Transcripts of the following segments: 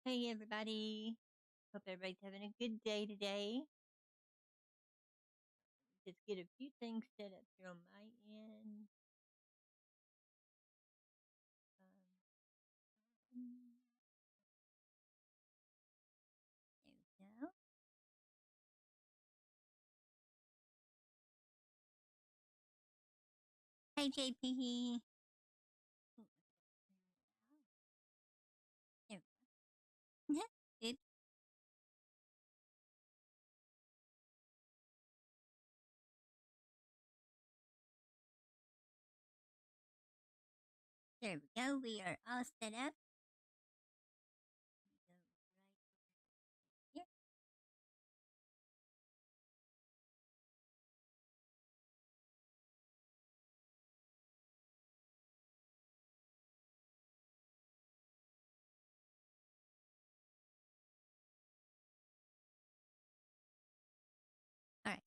Hey everybody. Hope everybody's having a good day today. Just get a few things set up here on my end. Um, there we go. Hey JP. There we go. Oops. There we go. We are all set up. We go right here. All right.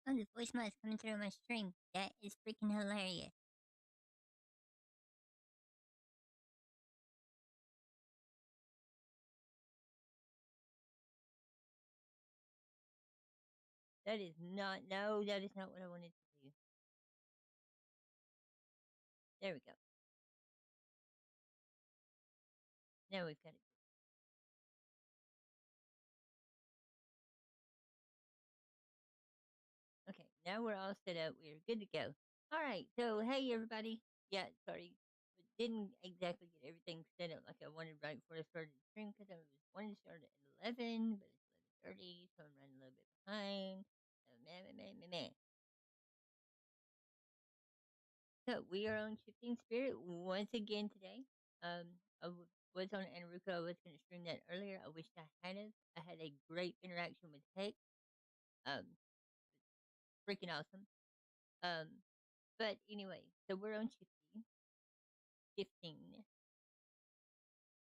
Oh, the voicemail is coming through on my stream. That is freaking hilarious. That is not, no, that is not what I wanted to do. There we go. Now we've got it. Okay, now we're all set up. We're good to go. All right, so hey everybody. Yeah, sorry, but didn't exactly get everything set up like I wanted right before I started the stream because I was wanting to start at 11, but it's 11:30, so I'm running a little bit behind. So meh. So we are on Shifting Spirit once again today. Was on Ainurauco. I was going to stream that earlier. I wished I had it. I had a great interaction with Heck. Um, freaking awesome. Um, but anyway, so we're on shifting,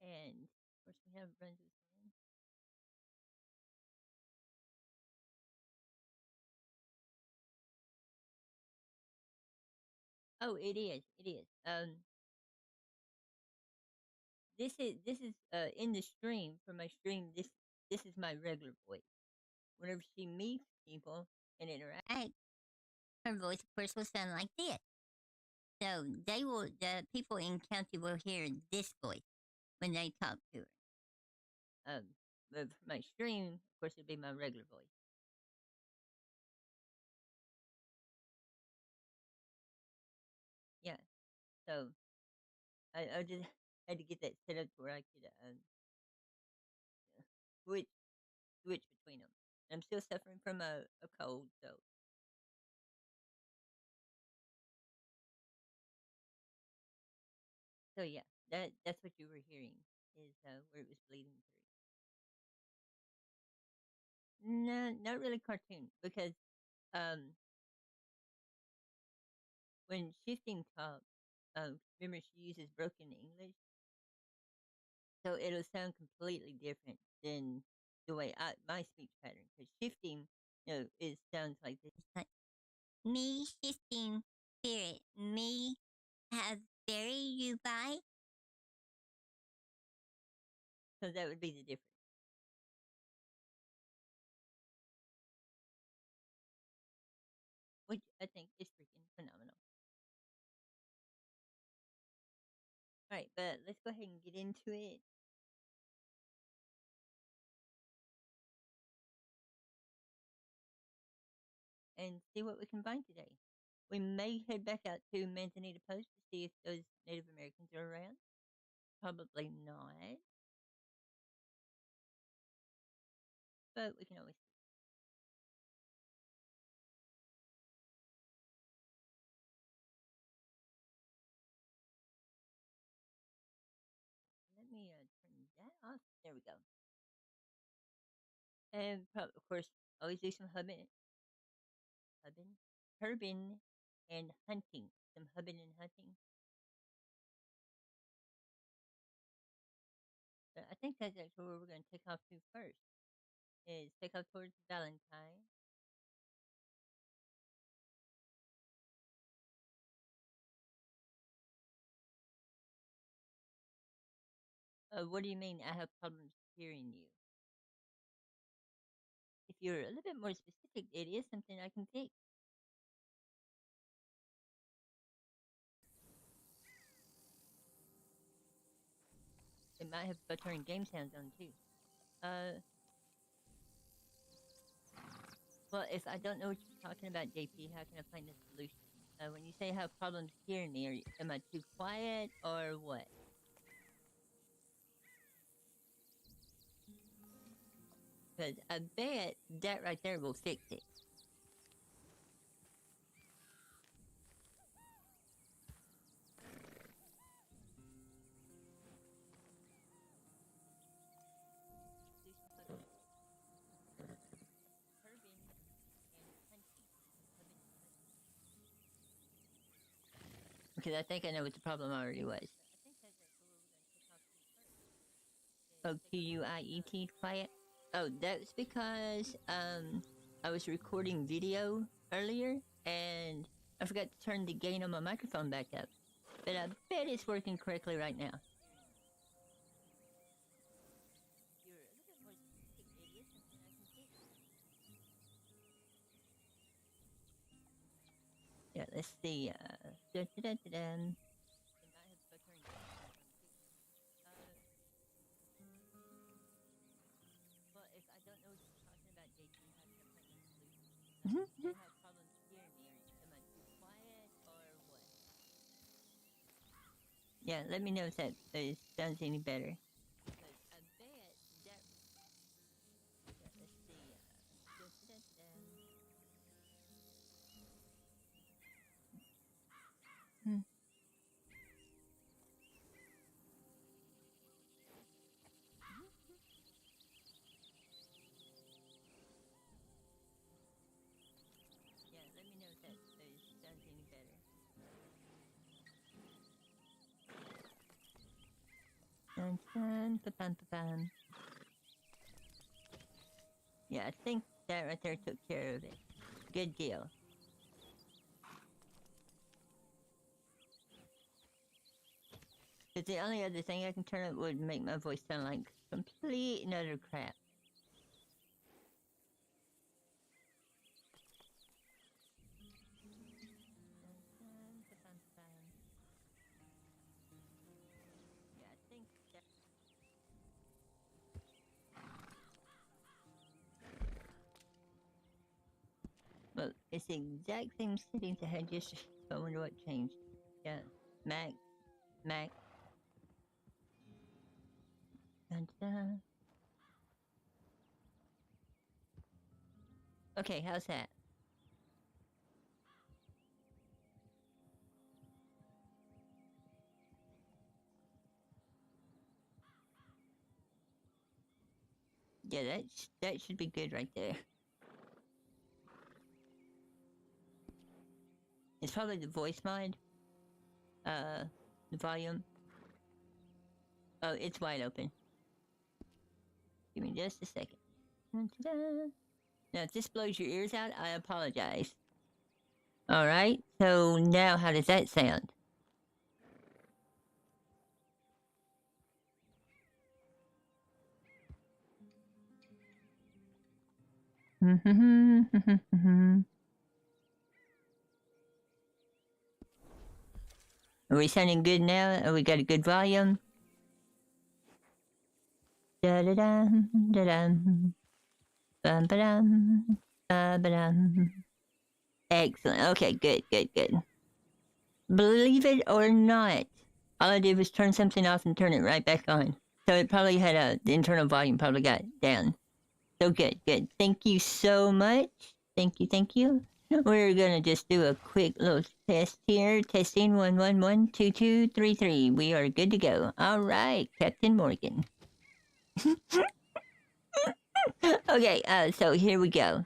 and of course we have runs this morning. Oh, it is. It is. This is in the stream for my stream. This is my regular voice. Whenever she meets people and interacts, her voice, of course, will sound like this. So the people in county will hear this voice when they talk to her. But for my stream, of course, it'd be my regular voice. Yeah. So I just had to get that set up to where I could switch switch between them. I'm still suffering from a cold, so yeah, that's what you were hearing is where it was bleeding through. No, not really cartoon because um when shifting talks, remember she uses broken English, so it'll sound completely different than the way my speech pattern. Because shifting, it sounds like this. Like, me shifting spirit, me have bury you by. So that would be the difference. Which I think is freaking phenomenal. All right, but let's go ahead and get into it. And see what we can find today. We may head back out to Manzanita Post to see if those Native Americans are around. Probably not. But we can always see. Let me turn that off. There we go. And of course, always do some hubbing, and hunting. Some hubbing and hunting. But I think that's actually where we're going to take off to first. Is take off towards Valentine. What do you mean I have problems hearing you? If you're a little bit more specific, it is something I can fix. It might have buttering game sounds on too. Well, if I don't know what you're talking about, JP, how can I find a solution? When you say I have problems hearing me, am I too quiet or what? Because I bet that right there will fix it. Because I think I know what the problem already was. Oh, Quiet, quiet? Oh, that's because I was recording video earlier and I forgot to turn the gain on my microphone back up. But I bet it's working correctly right now. Yeah, let's see. Dun, dun, dun, dun, dun. Well, if I don't know what you're talking about, JP, how can I find a solution? Do you have problems hearing me, or am I too quiet, or what? Yeah, let me know if that sounds any better. Because I bet that. Yeah, let's see. Dun, dun, dun, dun. Hmm. Yeah, let me know if that sounds any better. Dun, dun, ba-bam, ba-bam. Yeah, I think that right there took care of it. Good deal. Because the only other thing I can turn up would make my voice sound like complete and utter crap. Yeah, I think that. Well, it's the exact same settings I had yesterday. I wonder what changed. Yeah, Mac, Mac. Dun, dun. Okay, how's that? Yeah, that should be good right there. It's probably the voice mod. The volume. Oh, it's wide open. Give me just a second. Dun, dun, dun. Now, if this blows your ears out, I apologize. All right. So now, how does that sound? Are we sounding good now? Are we got a good volume? Da da da da da. Bum ba dum. Ba ba dum. Excellent. Okay, good, good, good. Believe it or not, all I did was turn something off and turn it right back on. So it probably had the internal volume probably got down. So good, good. Thank you so much. Thank you, thank you. We're gonna just do a quick little test here. Testing 1112233. We are good to go. All right, Captain Morgan. Okay, so here we go.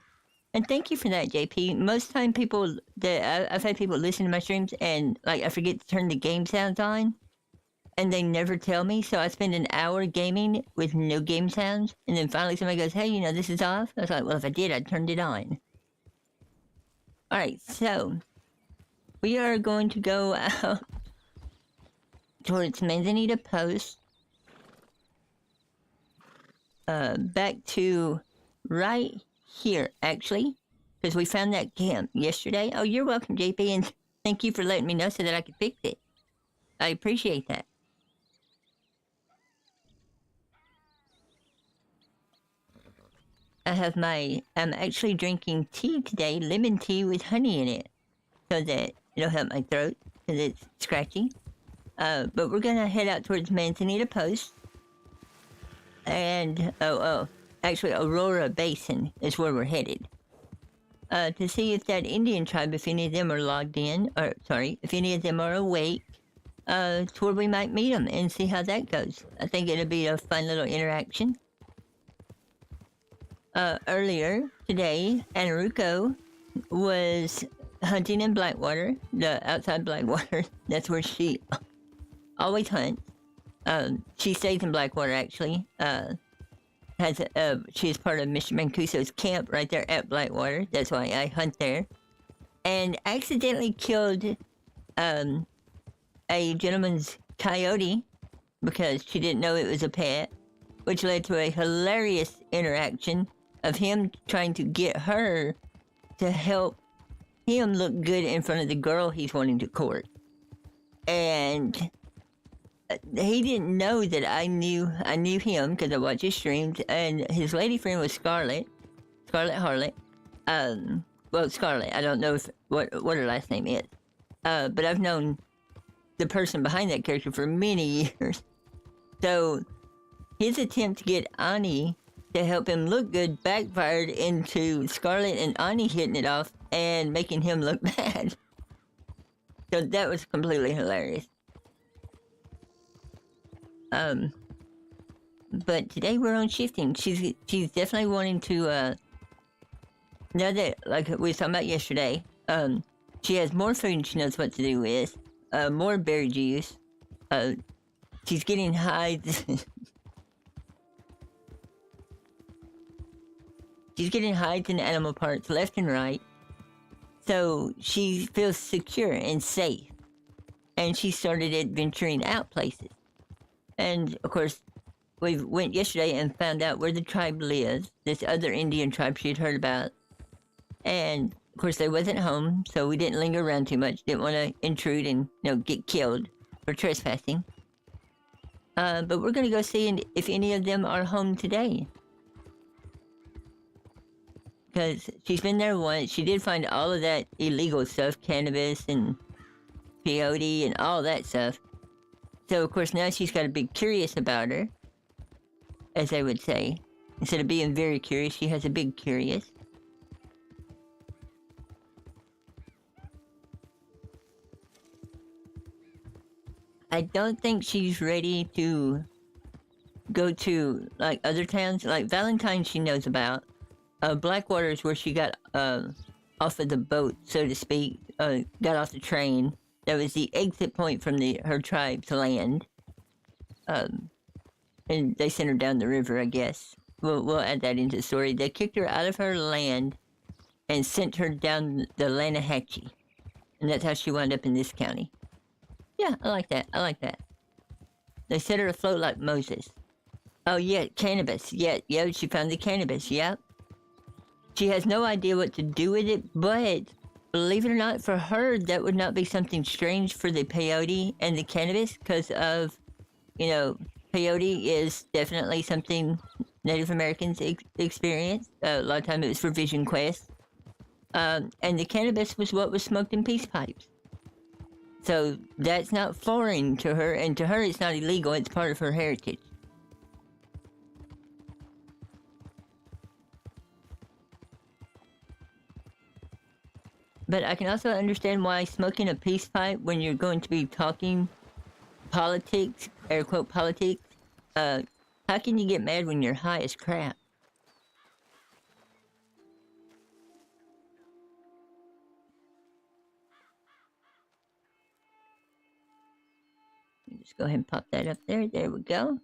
And thank you for that, JP. Most time people that I've had people listen to my streams and like I forget to turn the game sounds on, and they never tell me. So I spend an hour gaming with no game sounds, and then finally somebody goes, "Hey, you know this is off." I was like, "Well, if I did, I turned it on." All right, so we are going to go out towards Manzanita Post. back to right here, actually, because we found that camp yesterday. Oh, you're welcome, JP, and thank you for letting me know so that I could fix it. I appreciate that. I'm actually drinking tea today, lemon tea with honey in it, so that it'll help my throat, because it's scratchy. But we're gonna head out towards Manzanita Post, and, actually Aurora Basin is where we're headed. To see if that Indian tribe, if any of them are logged in, or, sorry, if any of them are awake, to where we might meet them and see how that goes. I think it'll be a fun little interaction. Earlier today, Ainurauco was hunting in Blackwater, the outside Blackwater. That's where she always hunts. She stays in Blackwater, actually. She's part of Mr. Mancuso's camp right there at Blackwater. That's why I hunt there. And accidentally killed a gentleman's coyote because she didn't know it was a pet, which led to a hilarious interaction of him trying to get her to help him look good in front of the girl he's wanting to court. And he didn't know that I knew him because I watched his streams, and his lady friend was Scarlet Harlot. Well, Scarlet, I don't know what her last name is. But I've known the person behind that character for many years. So his attempt to get Ani to help him look good backfired into Scarlet and Ani hitting it off and making him look bad. So that was completely hilarious. But today we're on shifting. She's definitely wanting to, now that, like we were talking about yesterday, she has more food and she knows what to do with, more berry juice, she's getting hides. She's getting hides and animal parts left and right, so she feels secure and safe, and she started adventuring out places. And, of course, we went yesterday and found out where the tribe lives, this other Indian tribe she'd heard about. And, of course, they wasn't home, so we didn't linger around too much. Didn't want to intrude and, get killed for trespassing. But we're going to go see if any of them are home today. Because she's been there once. She did find all of that illegal stuff, cannabis and peyote and all that stuff. So, of course, now she's got to be curious about her, as I would say. Instead of being very curious, she has a big curious. I don't think she's ready to go to, like, other towns. Like, Valentine she knows about. Blackwater is where she got off of the boat, so to speak. Got off the train. That was the exit point from her tribe's land. And they sent her down the river, I guess. We'll add that into the story. They kicked her out of her land and sent her down the Lanahatchee. And that's how she wound up in this county. Yeah, I like that. They set her afloat like Moses. Oh, yeah, cannabis. Yeah, she found the cannabis, yep. She has no idea what to do with it, but believe it or not, for her, that would not be something strange for the peyote and the cannabis, because of, peyote is definitely something Native Americans experience. A lot of time it was for Vision Quest. And the cannabis was what was smoked in peace pipes. So that's not foreign to her, and to her it's not illegal, it's part of her heritage. But I can also understand why smoking a peace pipe when you're going to be talking politics, air quote politics, how can you get mad when you're high as crap? Just go ahead and pop that up there. There we go. Of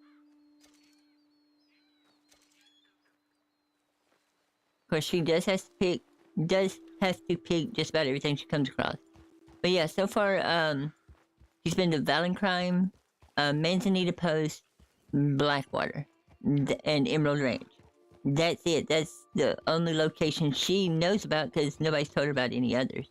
course, she does have to pick just about everything she comes across. But yeah, so far, she's been to Valentine, Manzanita Post, Blackwater. and Emerald Ranch. That's it. That's the only location she knows about because nobody's told her about any others.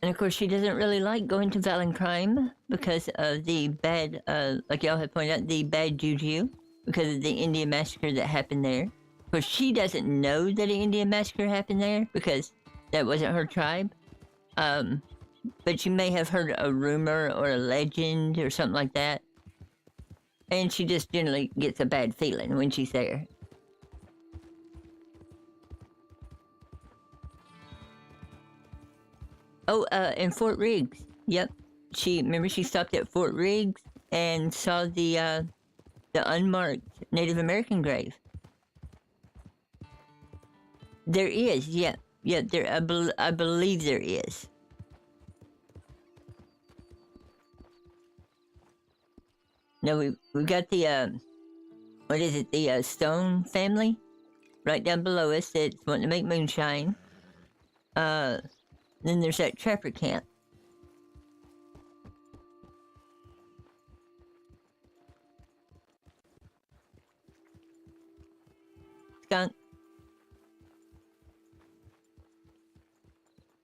And of course, she doesn't really like going to Valentine because of the bad, like y'all had pointed out, the bad juju because of the Indian massacre that happened there. Of course, she doesn't know that an Indian massacre happened there because that wasn't her tribe. But you may have heard a rumor or a legend or something like that. And she just generally gets a bad feeling when she's there. Oh, in Fort Riggs. Yep. Remember she stopped at Fort Riggs and saw the unmarked Native American grave. There is, yeah. Yeah, I believe there is. No, we've got the, what is it, the Stone family right down below us that's wanting to make moonshine. Then there's that trapper camp. Skunk.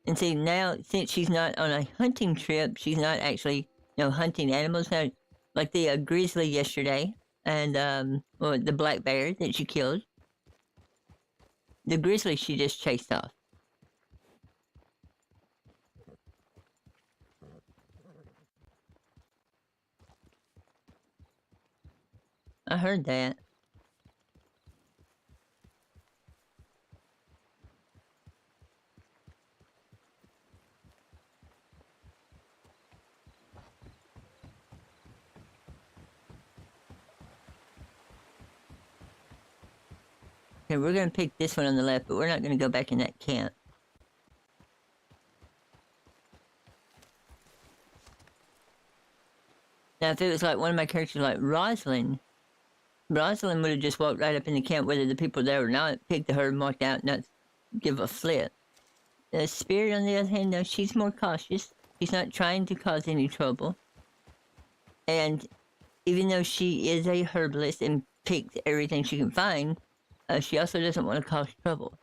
And see, now, since she's not on a hunting trip, she's not actually, hunting animals. Now, like the grizzly yesterday, and, the black bear that she killed. The grizzly she just chased off. I heard that. Okay, we're gonna pick this one on the left, but we're not gonna go back in that camp. Now, if it was like one of my characters like Rosalind would have just walked right up in the camp, whether the people there or not, picked her and walked out, not give a flip. The Spirit, on the other hand, no, she's more cautious. She's not trying to cause any trouble. And even though she is a herbalist and picks everything she can find, she also doesn't want to cause trouble.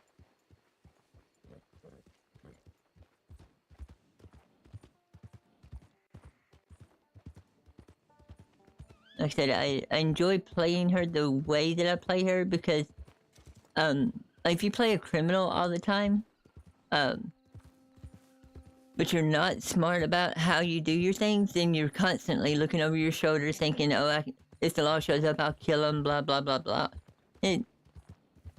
Like I said, I enjoy playing her the way that I play her because, like if you play a criminal all the time, but you're not smart about how you do your things, then you're constantly looking over your shoulder thinking, oh, if the law shows up, I'll kill them, blah, blah, blah, blah.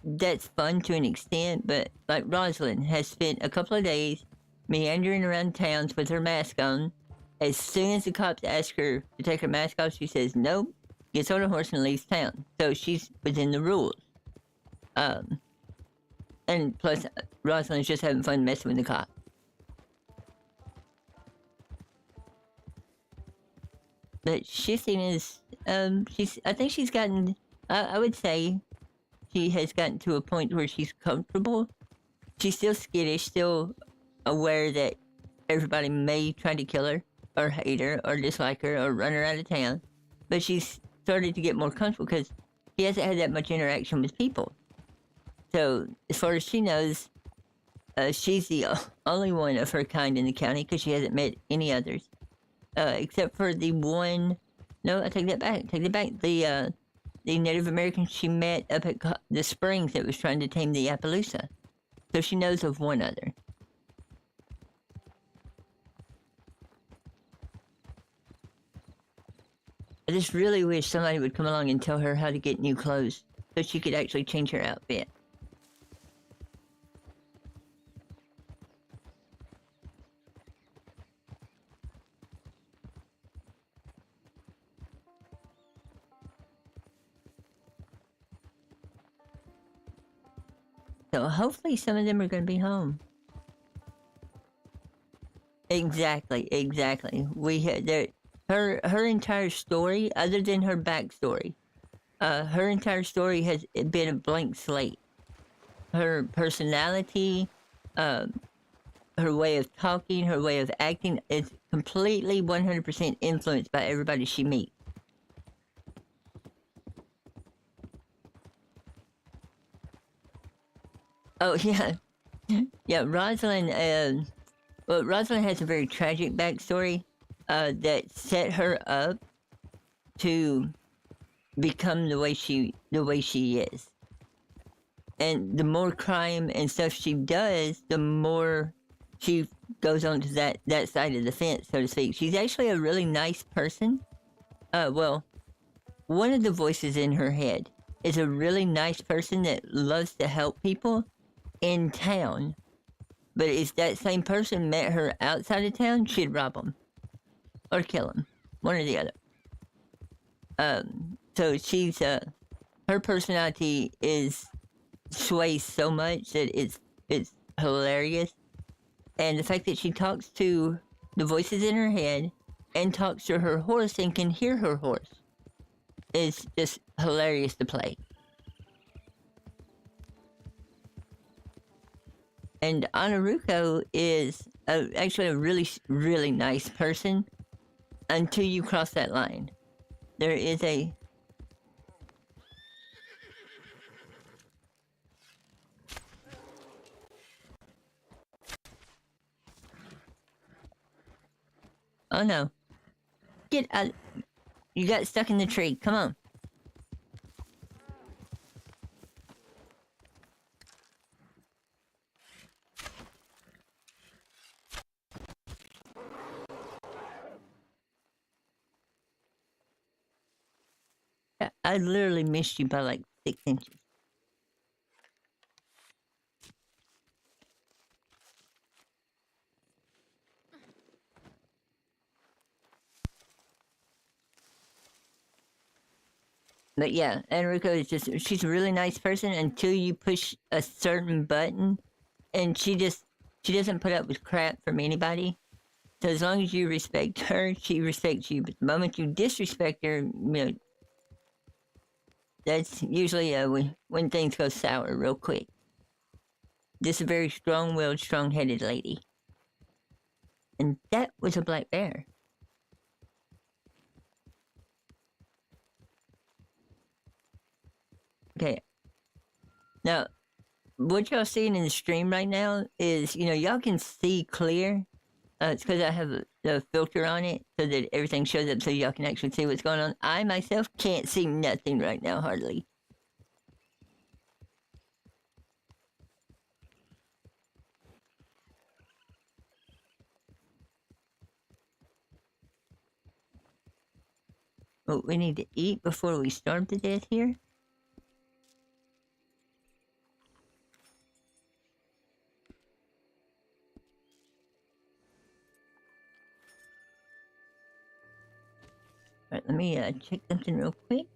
That's fun to an extent, but like Rosalind has spent a couple of days meandering around towns with her mask on. As soon as the cops ask her to take her mask off, she says nope, gets on a horse and leaves town. So she's within the rules. And plus, Rosalind's just having fun messing with the cop. But shifting is, I think she's gotten, I would say, she has gotten to a point where she's comfortable. She's still skittish, still aware that everybody may try to kill her, or hate her, or dislike her, or run her out of town. But she's started to get more comfortable because she hasn't had that much interaction with people. So, as far as she knows, she's the only one of her kind in the county because she hasn't met any others. Except for the one... No, I take that back. The Native American she met up at the springs that was trying to tame the Appaloosa. So she knows of one other. I just really wish somebody would come along and tell her how to get new clothes so she could actually change her outfit. So hopefully some of them are going to be home. Exactly. We had her entire story, other than her backstory, her entire story has been a blank slate. Her personality, her way of talking, her way of acting is completely 100% influenced by everybody she meets. Oh, yeah. Yeah, Rosalind, well, Rosalind has a very tragic backstory that set her up to become the way she is. And the more crime and stuff she does, the more she goes on to that side of the fence, so to speak. She's actually a really nice person. Well, one of the voices in her head is a really nice person that loves to help people in town. But if that same person met her outside of town, she'd rob them or kill them, one or the other. So she's her personality is sways so much that it's hilarious, and the fact that she talks to the voices in her head and talks to her horse and can hear her horse is just hilarious to play. And Ainurauco is actually a really, really nice person until you cross that line. There is a... Oh no. Get out. You got stuck in the tree. Come on. I literally missed you by like 6 inches. But yeah, Enrico is just, she's a really nice person until you push a certain button, and she doesn't put up with crap from anybody. So as long as you respect her, she respects you. But the moment you disrespect her, you know, that's usually when things go sour real quick. This is a very strong-willed, strong-headed lady. And that was a black bear. Okay. Now, what y'all seeing in the stream right now is, you know, y'all can see clear. It's because I have a filter on it so that everything shows up so y'all can actually see what's going on. I myself can't see nothing right now, hardly. Oh, we need to eat before we starve to death here. Alright, let me check something real quick.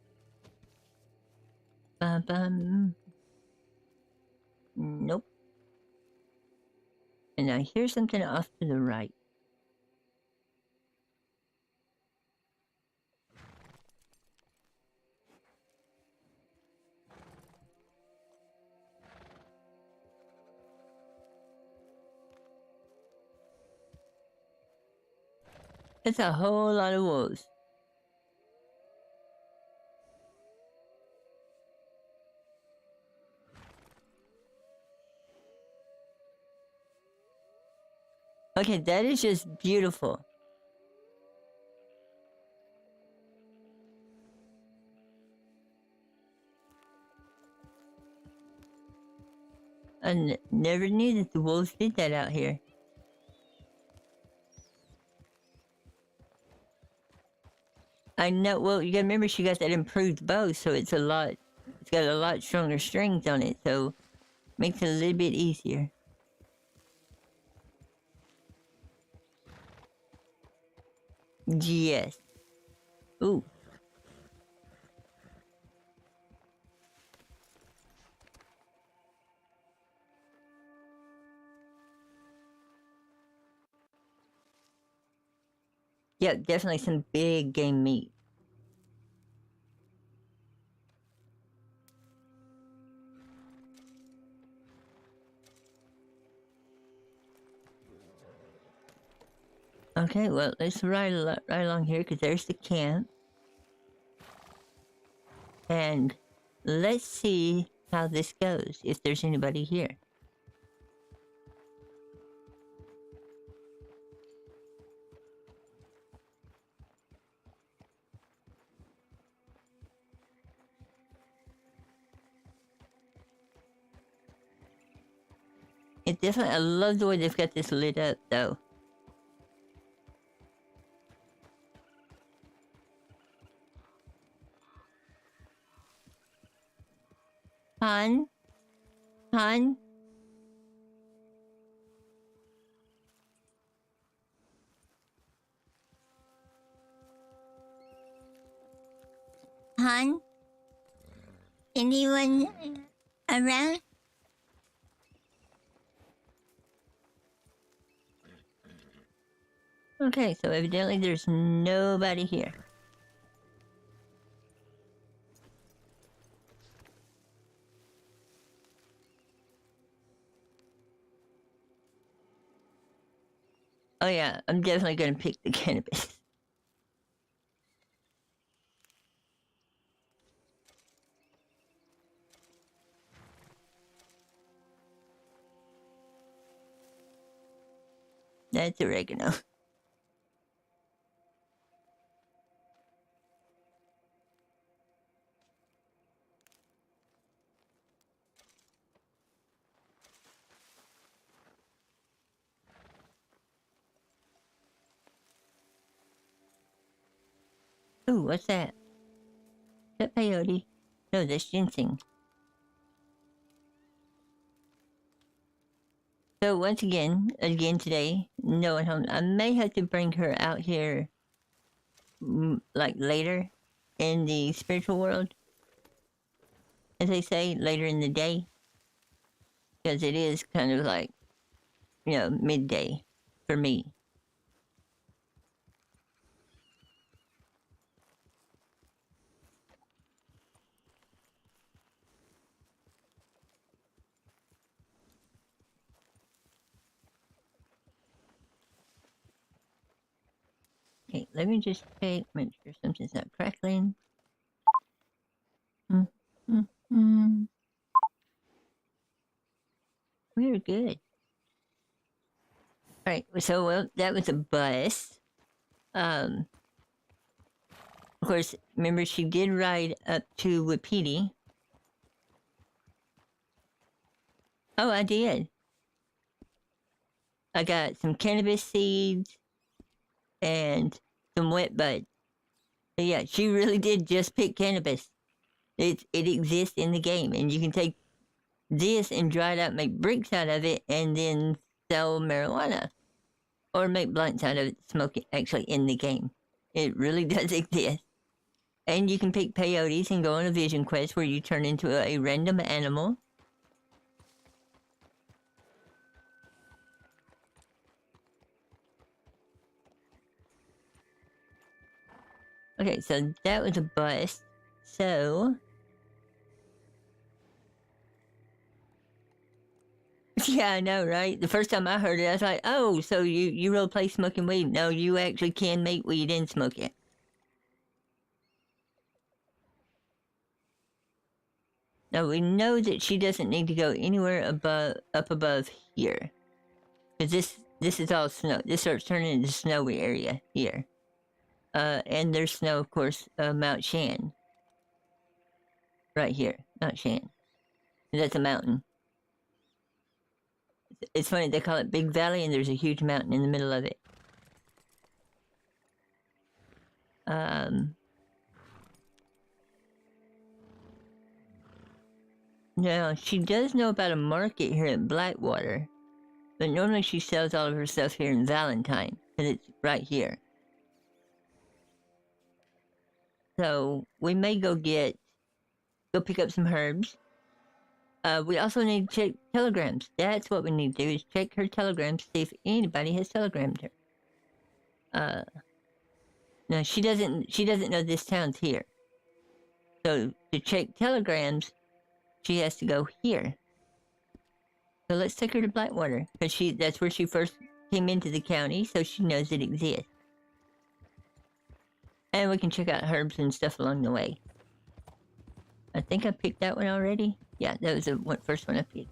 Nope. And I hear something off to the right. That's a whole lot of wolves. Okay, that is just beautiful. I never knew that the wolves did that out here. I know, well, you gotta remember she got that improved bow, so it's got a lot stronger strings on it, so makes it a little bit easier. Yes. Ooh. Yeah, definitely some big game meat. Okay, well, let's ride right along here, because there's the camp. And let's see how this goes, if there's anybody here. It definitely, I love the way they've got this lit up, though. Han? Han? Han? Anyone around? Okay, so evidently there's nobody here. Oh yeah, I'm definitely gonna pick the cannabis. That's oregano. Ooh, what's that? Is that peyote? No, that's ginseng. So once again today, no one home. I may have to bring her out here, like later in the spiritual world, as they say, later in the day, because it is kind of like, midday for me. Okay, let me just check, make sure something's not crackling. We're good. Alright, so, well, that was a bus. Of course, remember she did ride up to Wapiti. Oh, I did. I got some cannabis seeds and some wet bud. But yeah, she really did just pick cannabis. It exists in the game, and you can take this and dry it out, make bricks out of it, and then sell marijuana. Or make blunts out of it, smoke it actually in the game. It really does exist. And you can pick peyotes and go on a vision quest where you turn into a random animal. Okay, so that was a bust. So... yeah, I know, right? The first time I heard it, I was like, oh, so you roleplay smoking weed. No, you actually can make weed and smoke it. Now, we know that she doesn't need to go anywhere up above here. Because this is all snow. This starts turning into snowy area here. And there's snow, of course, Mount Shan. Right here, Mount Shan. That's a mountain. It's funny, they call it Big Valley, and there's a huge mountain in the middle of it. Now, she does know about a market here at Blackwater, but normally she sells all of her stuff here in Valentine, because it's right here. So, we may go pick up some herbs. We also need to check telegrams. That's what we need to do, is check her telegrams, see if anybody has telegrammed her. No, she doesn't know this town's here. So, to check telegrams, she has to go here. So let's take her to Blackwater, because that's where she first came into the county, so she knows it exists. And we can check out herbs and stuff along the way. I think I picked that one already. Yeah, that was the first one I picked.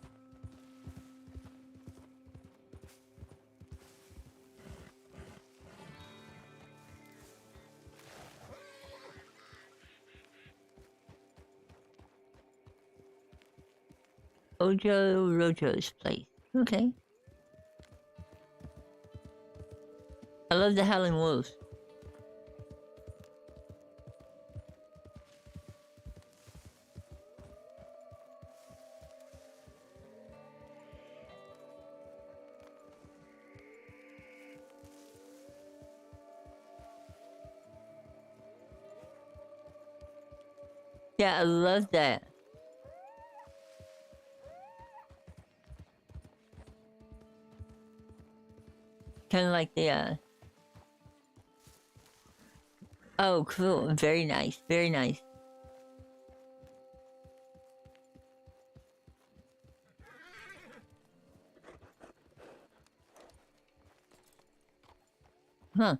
Ojo Rojo's place. Okay. I love the Howling Wolves. Yeah, I love that. Kind of like the, Oh, cool. Very nice. Very nice. Huh.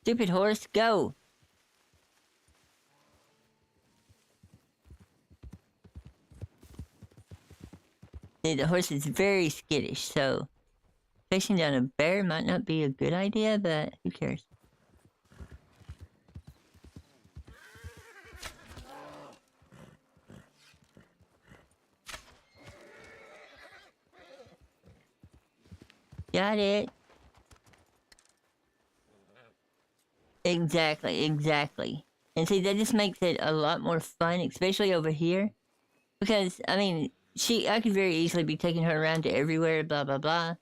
Stupid horse, go! The horse is very skittish, so facing down a bear might not be a good idea, but who cares? Got it. Exactly, exactly. And see, that just makes it a lot more fun, especially over here. Because, I mean, I could very easily be taking her around to everywhere, blah, blah, blah.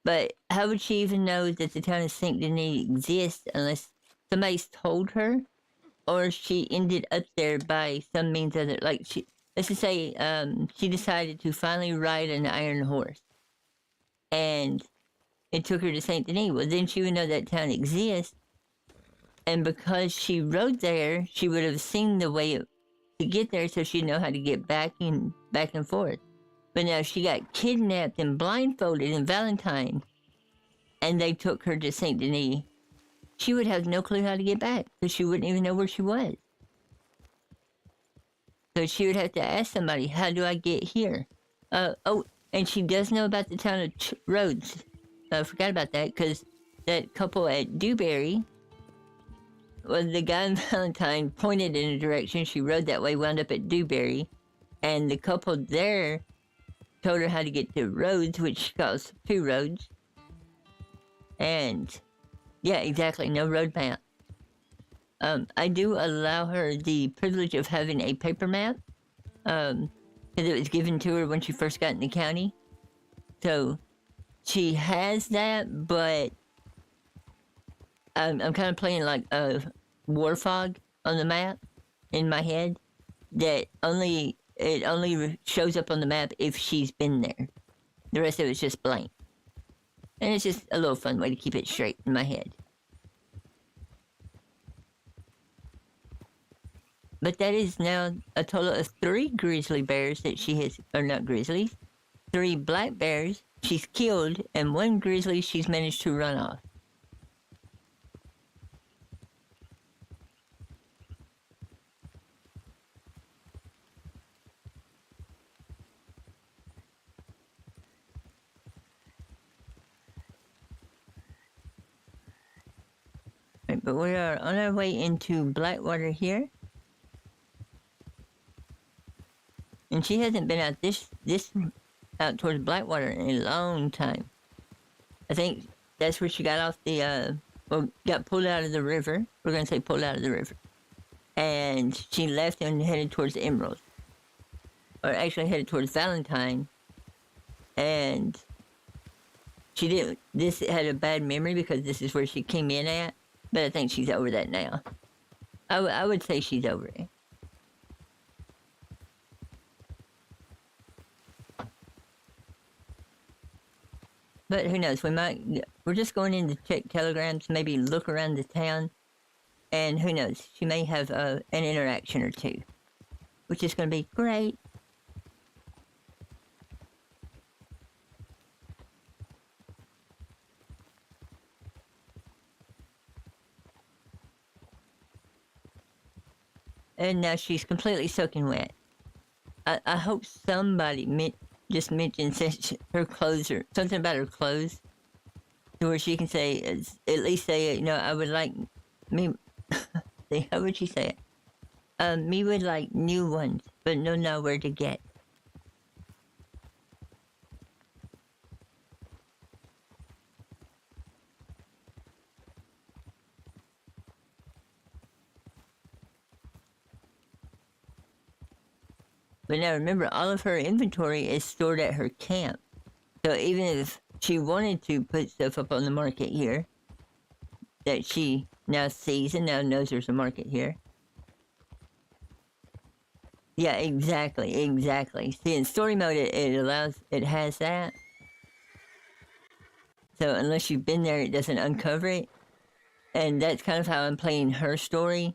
But how would she even know that the town of Saint Denis exists unless somebody's told her? Or she ended up there by some means or other. Like, let's just say, she decided to finally ride an iron horse. And it took her to Saint Denis. Well, then she would know that town exists. And because she rode there, she would have seen the way to get there, so she'd know how to get back and forth. But now she got kidnapped and blindfolded in Valentine, and they took her to Saint Denis. She would have no clue how to get back, because she wouldn't even know where she was. So she would have to ask somebody, how do I get here? Oh, and she does know about the town of Rhodes. I forgot about that, because that couple at Dewberry, well, the guy in Valentine pointed in a direction. She rode that way, wound up at Dewberry. And the couple there told her how to get to Rhodes, which she calls 2 roads. And, yeah, exactly, no road map. I do allow her the privilege of having a paper map. Because it was given to her when she first got in the county. So, she has that, but I'm kind of playing like a war fog on the map in my head that it only shows up on the map if she's been there. The rest of it's just blank. And it's just a little fun way to keep it straight in my head. But that is now a total of 3 grizzly bears that she has, or not grizzlies, 3 black bears she's killed, and 1 grizzly she's managed to run off. Right, but we are on our way into Blackwater here. And she hasn't been out this out towards Blackwater in a long time. I think that's where she got off the, got pulled out of the river. We're going to say pulled out of the river. And she left and headed towards the Emerald. Or actually headed towards Valentine. And she did, this had a bad memory because this is where she came in at. But I think she's over that now. I would say she's over it. But who knows? We're just going in to check telegrams, maybe look around the town, and who knows? She may have an interaction or two, which is going to be great. And now she's completely soaking wet. I hope somebody just mentions her clothes or something about her clothes, to where she can say, at least say, I would like me. How would she say it? Me would like new ones, but no know where to get. But now remember, all of her inventory is stored at her camp. So even if she wanted to put stuff up on the market here, that she now sees and now knows there's a market here. Yeah, exactly. See, in story mode, it has that. So unless you've been there, it doesn't uncover it. And that's kind of how I'm playing her story,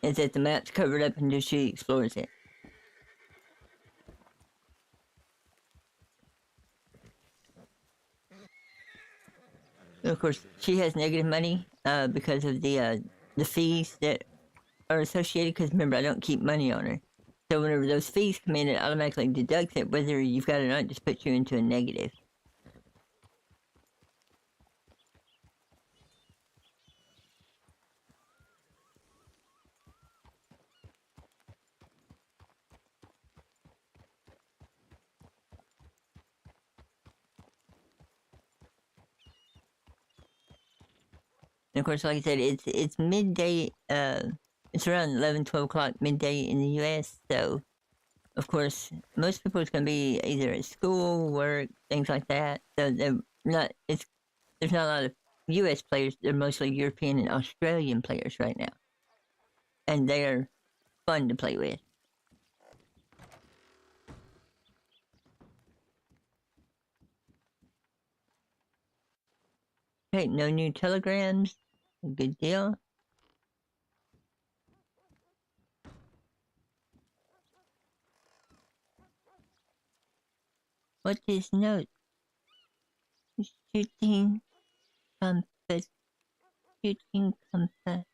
is that the map's covered up until she explores it. Of course, she has negative money because of the fees that are associated. Because remember, I don't keep money on her. So whenever those fees come in, it automatically deducts it, whether you've got it or not. It just puts you into a negative. And of course, like I said, it's midday. It's around 11, 12 o'clock midday in the U.S. So, of course, most people it's going to be either at school, work, things like that. So they're not. There's not a lot of U.S. players. They're mostly European and Australian players right now, and they're fun to play with. Okay, no new telegrams. Good deal. What is note? Shooting compass. Shooting compass.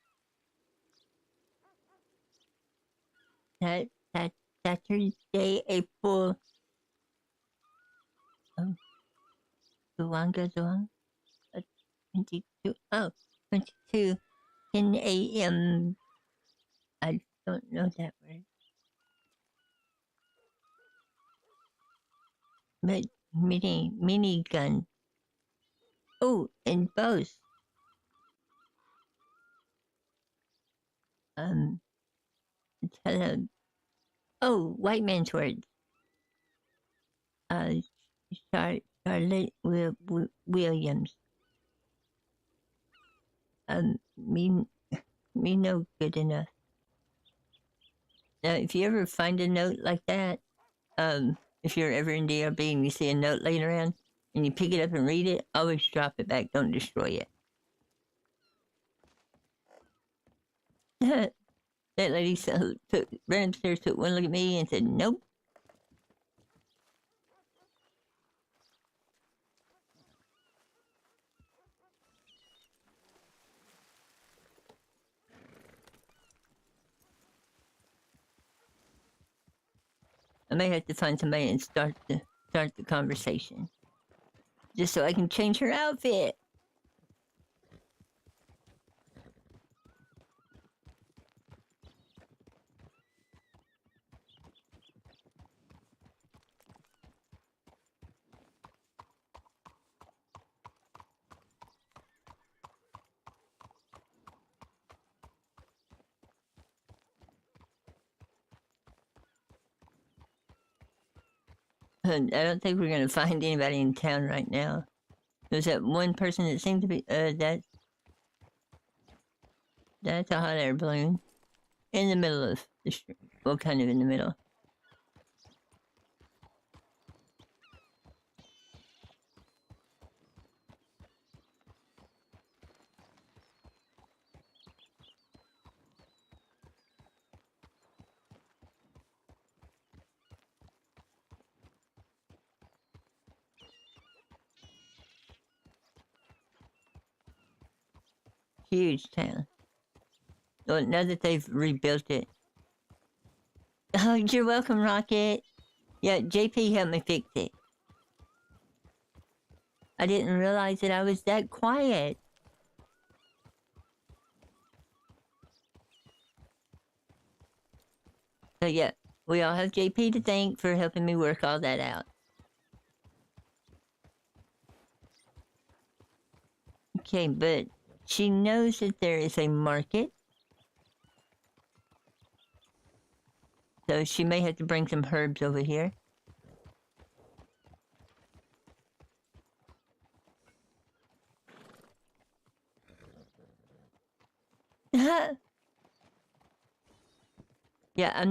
That Saturday, April. Duanga, 22. Oh, 22. 10 a.m. I don't know that word. But minigun. Oh, and bows. Tele. Oh, white man's words. Uh, Charlotte Williams. Me no good enough. Now, if you ever find a note like that, if you're ever in DRB and you see a note laying around and you pick it up and read it, always drop it back. Don't destroy it. That lady ran upstairs, took one look at me, and said, "Nope." I may have to find somebody and start the conversation, just so I can change her outfit. I don't think we're gonna find anybody in town right now. There's that one person that seemed to be that's a hot air balloon in the middle of the street. Well, kind of in the middle. huge town. Well, now that they've rebuilt it. Oh, you're welcome, Rocket. Yeah, JP helped me fix it. I didn't realize that I was that quiet. So yeah, we all have JP to thank for helping me work all that out. Okay, but she knows that there is a market. So she may have to bring some herbs over here. Yeah, I'm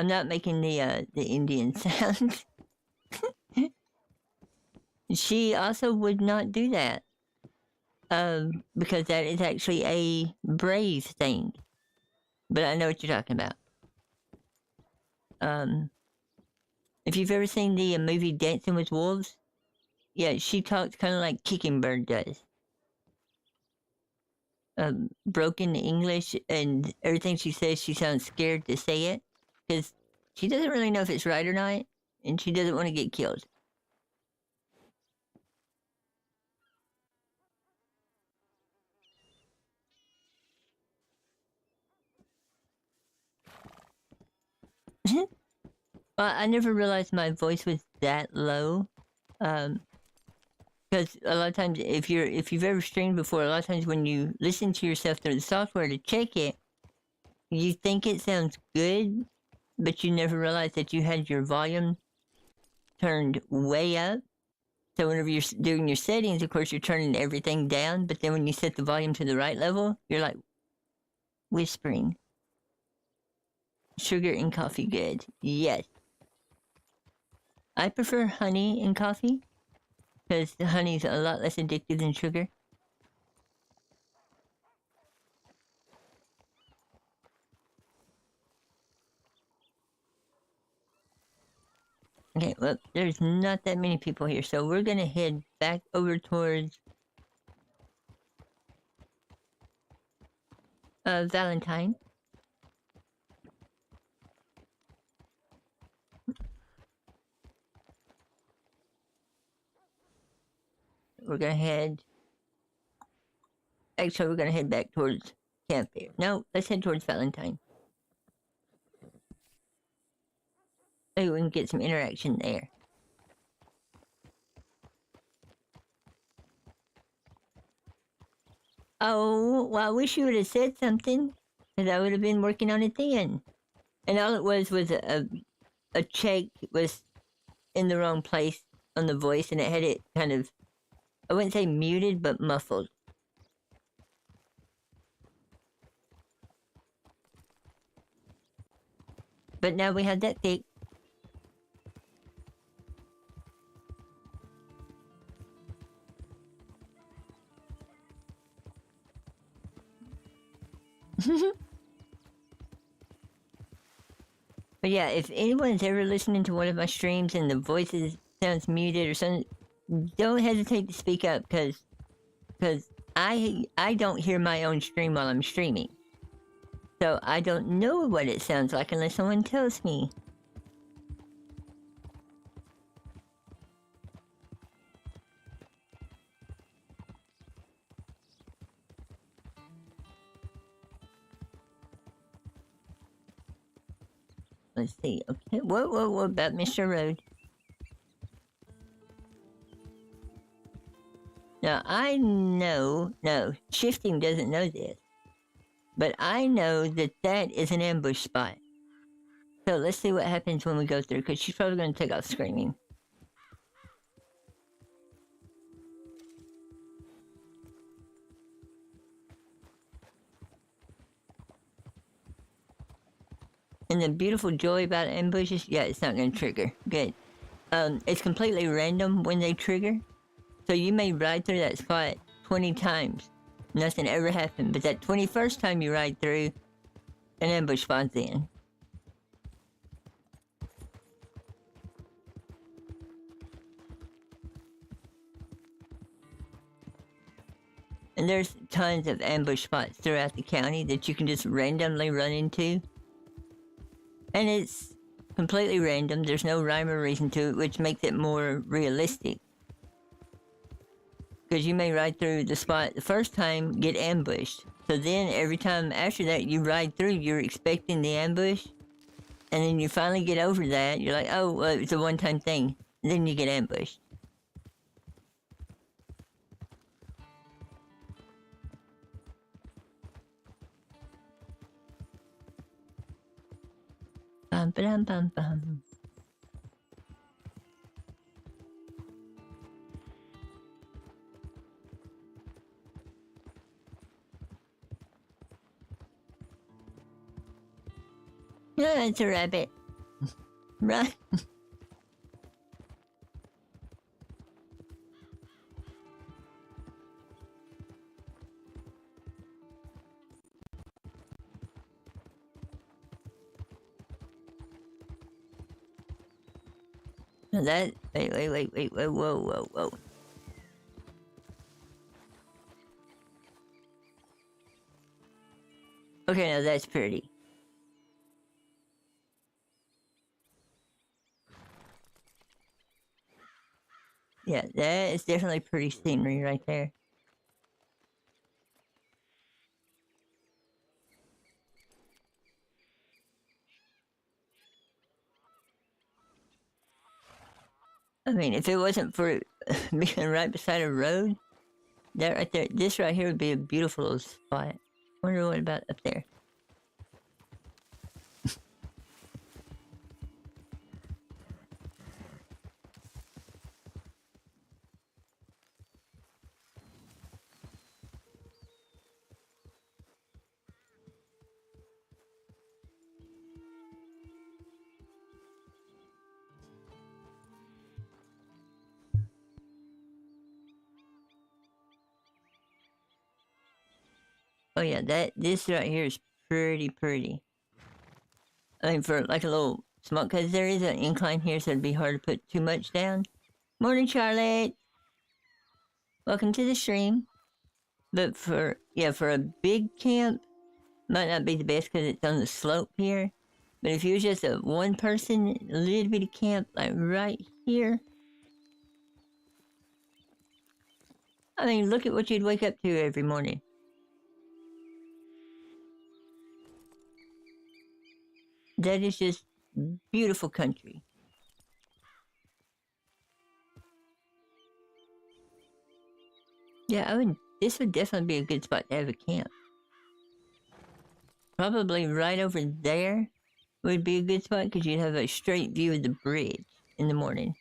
not making the Indian sound. She also would not do that. Because that is actually a brave thing. But I know what you're talking about. If you've ever seen the movie Dancing with Wolves, yeah, she talks kind of like Kicking Bird does. Broken English, and everything she says, she sounds scared to say it because she doesn't really know if it's right or not, and she doesn't want to get killed. Well, I never realized my voice was that low. Because a lot of times, if you've ever streamed before, a lot of times when you listen to yourself through the software to check it, you think it sounds good, but you never realize that you had your volume turned way up. So whenever you're doing your settings, of course, you're turning everything down, but then when you set the volume to the right level, you're like whispering. Sugar in coffee good. Yes. I prefer honey in coffee because the honey's a lot less addictive than sugar. Okay, well, there's not that many people here, so we're gonna head back over towards Valentine. We're gonna head. Actually, we're gonna head back towards Campfire. No, let's head towards Valentine. Maybe we can get some interaction there. Oh, well, I wish you would have said something, because I would have been working on it then. And all it was a check was in the wrong place on the voice, and it had it kind of, I wouldn't say muted, but muffled. But now we have that fixed. But yeah, if anyone's ever listening to one of my streams and the voices sounds muted or something, don't hesitate to speak up because I don't hear my own stream while I'm streaming. So I don't know what it sounds like unless someone tells me. Let's see. Okay. What about Mr. Road? Now, I know... No, Shifting doesn't know this. But I know that that is an ambush spot. So let's see what happens when we go through, because she's probably going to take off screaming. And the beautiful joy about ambushes, yeah, it's not going to trigger. Good. It's completely random when they trigger. So you may ride through that spot 20 times. Nothing ever happened. But that 21st time you ride through, an ambush spawns in. And there's tons of ambush spots throughout the county that you can just randomly run into. And it's completely random. There's no rhyme or reason to it, which makes it more realistic. Because you may ride through the spot the first time, get ambushed. So then every time after that you ride through, you're expecting the ambush. And then you finally get over that. You're like, oh, well, it's a one-time thing. And then you get ambushed. Bum, ba-dum, bum, bum. No, it's a rabbit. Right? That. Wait. Whoa. Okay, now that's pretty. Yeah, that is definitely pretty scenery right there. I mean, if it wasn't for being right beside a road, that right there, this right here would be a beautiful little spot. Wonder what about up there. Oh yeah, this right here is pretty. I mean, for like a little small, because there is an incline here, so it'd be hard to put too much down. Morning, Charlotte. Welcome to the stream. But for a big camp, might not be the best because it's on the slope here. But if you was just a one person, little bitty camp like right here, I mean, look at what you'd wake up to every morning. That is just beautiful country. Yeah, this would definitely be a good spot to have a camp. Probably right over there would be a good spot because you'd have a straight view of the bridge in the morning.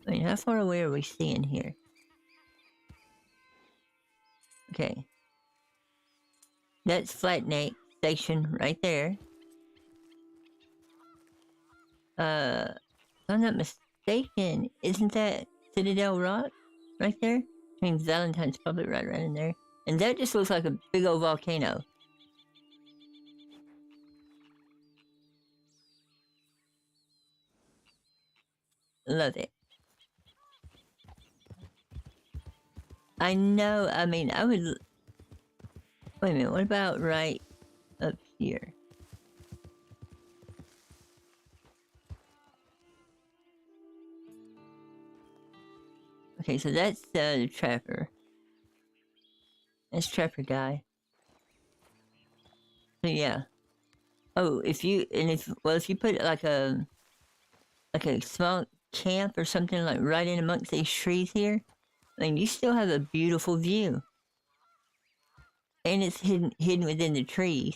I mean, how far away are we seeing here? Okay. That's Flat Neck Station right there. If I'm not mistaken, isn't that Citadel Rock right there? I mean, Valentine's probably right around in there. And that just looks like a big old volcano. Love it. I know, I mean, I would... Wait a minute, what about right up here? Okay, so that's the trapper. That's trapper guy. So yeah. Oh, if you put like a small camp or something like right in amongst these trees here, I mean, you still have a beautiful view. And it's hidden within the trees.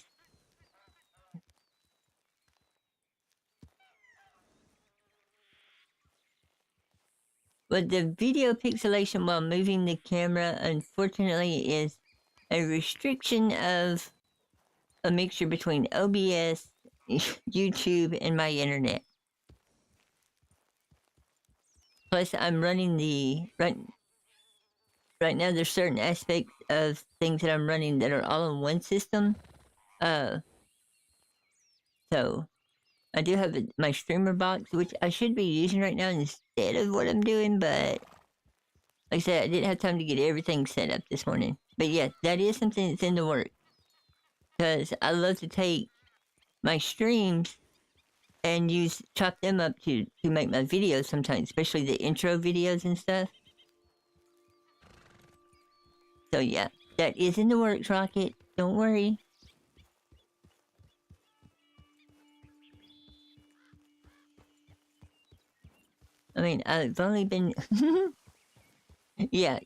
But the video pixelation while moving the camera, unfortunately, is a restriction of a mixture between OBS, YouTube, and my internet. Plus, I'm running right now. There's certain aspects of things that I'm running that are all in one system. So, I do have my streamer box, which I should be using right now instead of what I'm doing, but like I said, I didn't have time to get everything set up this morning. But yeah, that is something that's in the works. Because I love to take my streams and chop them up to make my videos sometimes, especially the intro videos and stuff. So yeah, that is in the works, Rocket. Don't worry. I mean, I've only been... yeah.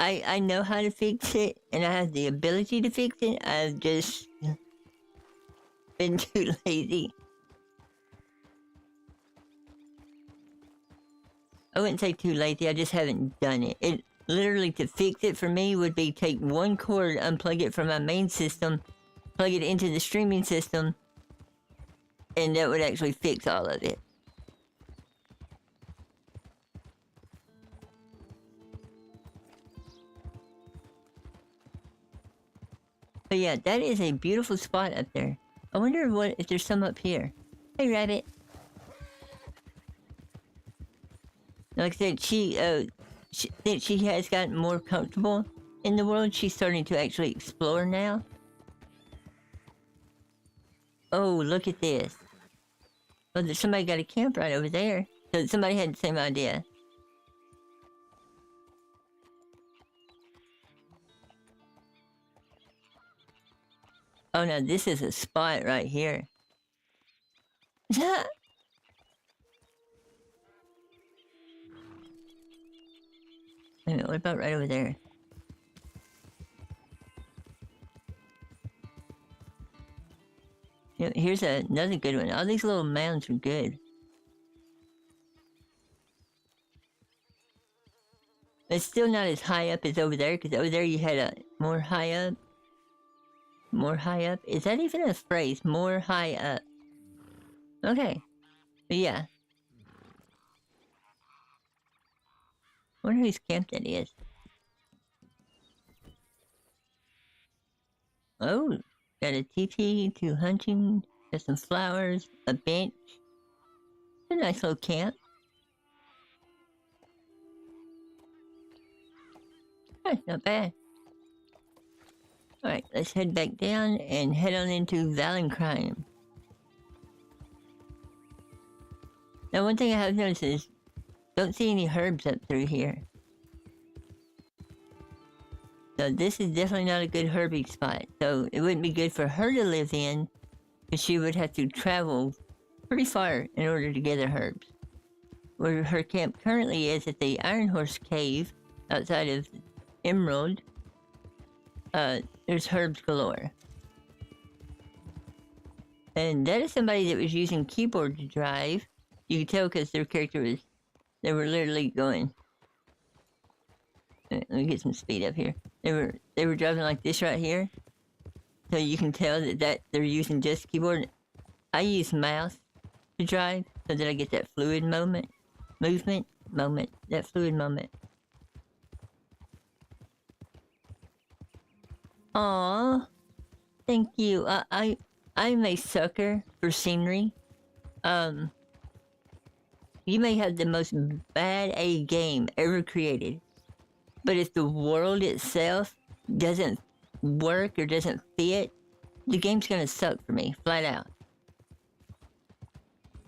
I know how to fix it, and I have the ability to fix it. I've just been too lazy. I wouldn't say too lazy, I just haven't done it. It literally, to fix it for me would be take one cord, unplug it from my main system, plug it into the streaming system, and that would actually fix all of it. But yeah, that is a beautiful spot up there. I wonder if there's some up here. Hey, Rabbit. Like I said, since she has gotten more comfortable in the world, she's starting to actually explore now. Oh, look at this. Oh, there's somebody got a camp right over there. So somebody had the same idea. Oh no, this is a spot right here. Wait a minute, what about right over there? Yeah, here's another good one. All these little mounds are good. It's still not as high up as over there, because over there you had a more high up. More high up? Is that even a phrase? More high up. Okay. But yeah. I wonder whose camp that is. Oh, got a TP, 2 hunting, got some flowers, a bench. A nice little camp. Not bad. Alright, let's head back down and head on into Valentine. Now, one thing I have noticed is, don't see any herbs up through here. So this is definitely not a good herbing spot. So it wouldn't be good for her to live in, because she would have to travel pretty far in order to gather herbs. Where her camp currently is at the Iron Horse Cave, outside of Emerald, there's herbs galore. And that is somebody that was using keyboard to drive. You could tell because their character was... They were literally going... Let me get some speed up here. They were driving like this right here. So you can tell that they're using just keyboard. I use mouse to drive so that I get that fluid movement. That fluid moment. Aww. Thank you. I'm a sucker for scenery. You may have the most bad A game ever created, but if the world itself doesn't work or doesn't fit, the game's gonna suck for me, flat out.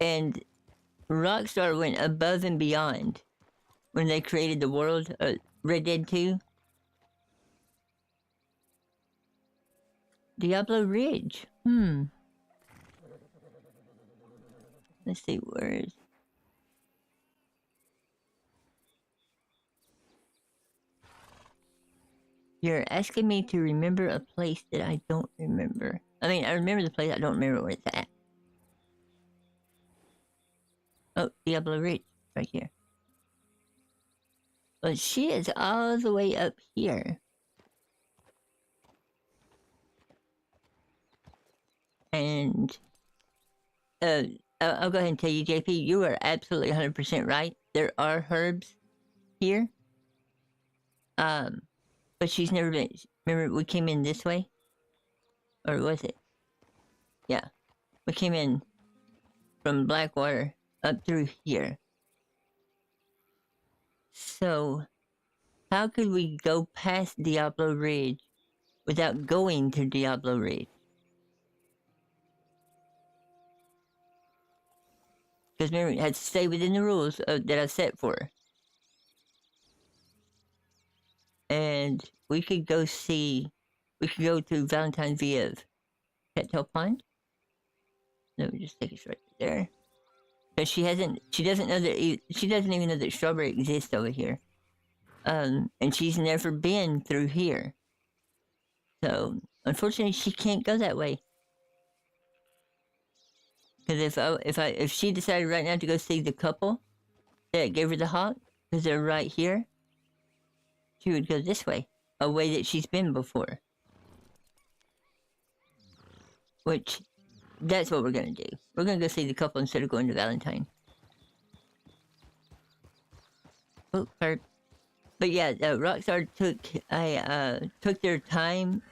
And Rockstar went above and beyond when they created the world of Red Dead 2. Diablo Ridge. Let's see, where is... You're asking me to remember a place that I don't remember. I mean, I remember the place, I don't remember where it's at. Oh, Diablo Ridge, right here. But she is all the way up here. And, I'll go ahead and tell you, JP, you are absolutely 100% right. There are herbs here. But she's never been... Remember, we came in this way? Or was it? Yeah, we came in from Blackwater up through here. So, how could we go past Diablo Ridge without going to Diablo Ridge? Because remember, it had to stay within the rules that I set for her. And we could go to Valentine via Cattail Pond. Let me just take us right there. Because she doesn't even know that strawberry exists over here. And she's never been through here. So, unfortunately, she can't go that way. Because if she decided right now to go see the couple that gave her the hawk, because they're right here, she would go this way, a way that she's been before. Which, that's what we're gonna do. We're gonna go see the couple instead of going to Valentine. Oh, hurt. But yeah, Rockstar took their time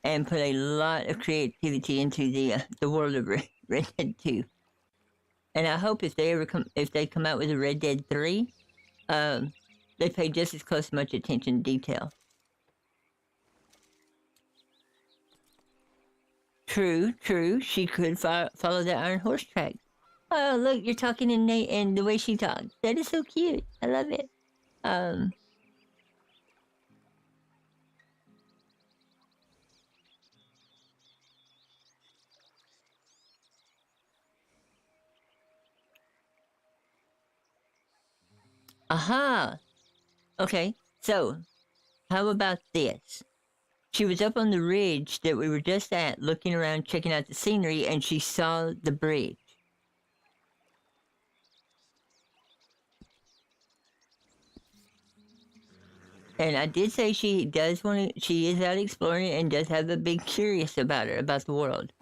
and put a lot of creativity into the world of Red Dead 2. And I hope if they come out with a Red Dead 3, they pay just as close much attention to detail. True. She could follow the Iron Horse track. Oh, look, you're talking in the way she talks. That is so cute. I love it. Aha! Okay, so, how about this? She was up on the ridge that we were just at, looking around, checking out the scenery, and she saw the bridge. And I did say she is out exploring and does have a big curious about her, about the world.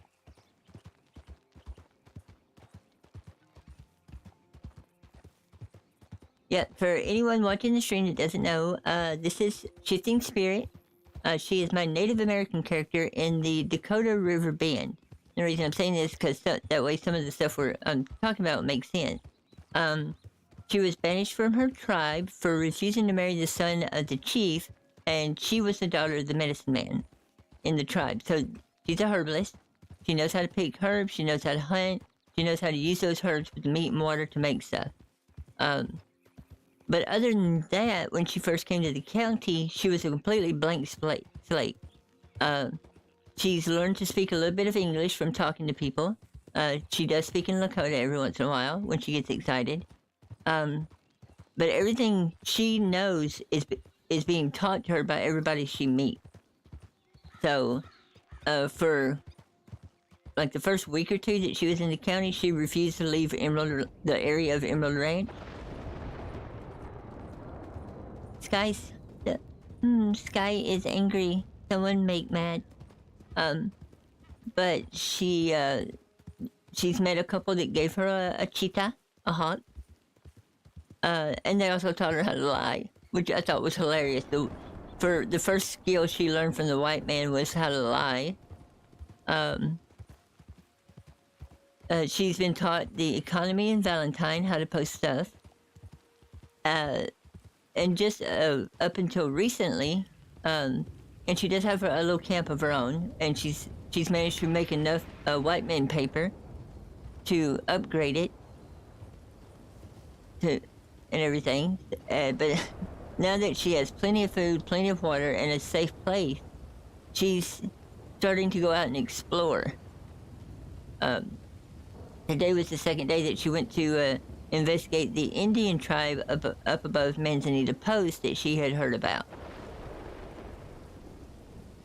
Yeah, for anyone watching the stream that doesn't know, this is Shifting Spirit. She is my Native American character in the Dakota River Band. The reason I'm saying this is because that way some of the stuff we're talking about makes sense. She was banished from her tribe for refusing to marry the son of the chief, and she was the daughter of the medicine man in the tribe. So she's a herbalist. She knows how to pick herbs. She knows how to hunt. She knows how to use those herbs with meat and water to make stuff. But other than that, when she first came to the county, she was a completely blank slate. She's learned to speak a little bit of English from talking to people. She does speak in Lakota every once in a while when she gets excited. But everything she knows is being taught to her by everybody she meets. So, for like the first week or two that she was in the county, she refused to leave the area of Emerald Ranch. Sky is angry. Someone make mad. But she's met a couple that gave her a cheetah, a hawk. And they also taught her how to lie, which I thought was hilarious. For the first skill she learned from the white man was how to lie. She's been taught the economy in Valentine, how to post stuff. And just up until recently, and she does have a little camp of her own, and she's managed to make enough white man paper to upgrade it and everything. But now that she has plenty of food, plenty of water, and a safe place, she's starting to go out and explore. Today was the second day that she went to investigate the Indian tribe up above Manzanita Post that she had heard about.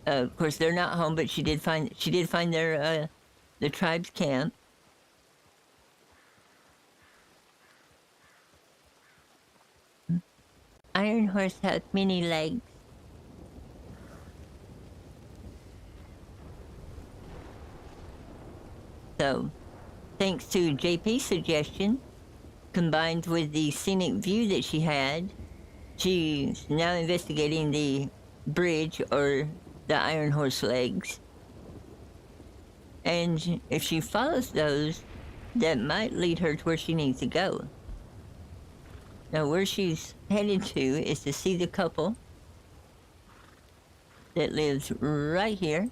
Of course, they're not home, but she did find their the tribe's camp. Iron Horse has many legs. So, thanks to JP's suggestion, combined with the scenic view that she had, she's now investigating the bridge or the Iron Horse legs. And if she follows those, that might lead her to where she needs to go. Now, where she's headed to is to see the couple that lives right here.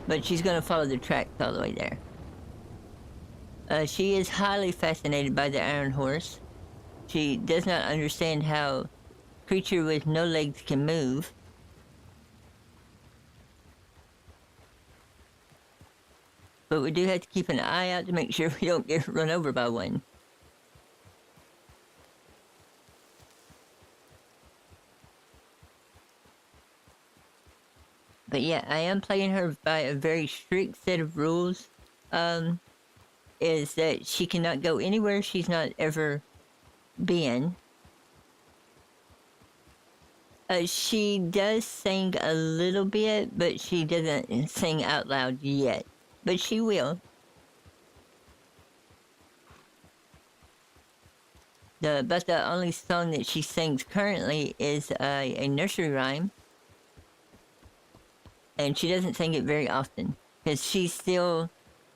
But she's going to follow the tracks all the way there. She is highly fascinated by the Iron Horse. She does not understand how a creature with no legs can move. But we do have to keep an eye out to make sure we don't get run over by one. But yeah, I am playing her by a very strict set of rules. Is that she cannot go anywhere she's not ever been. She does sing a little bit, but she doesn't sing out loud yet. But she will. But the only song that she sings currently is a nursery rhyme. And she doesn't sing it very often. Because she's still...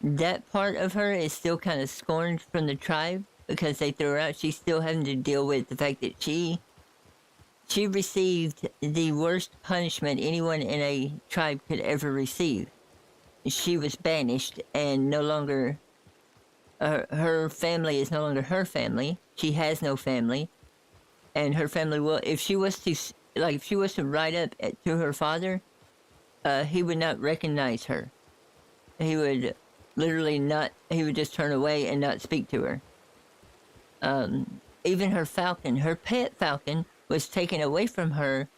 That part of her is still kind of scorned from the tribe. Because they threw her out. She's still having to deal with the fact that she received the worst punishment anyone in a tribe could ever receive. She was banished and no longer... her family is no longer her family. She has no family. And her family will... If she was to ride up to her father, he would not recognize her. He would literally not... He would just turn away and not speak to her. Even her falcon, her pet falcon, was taken away from her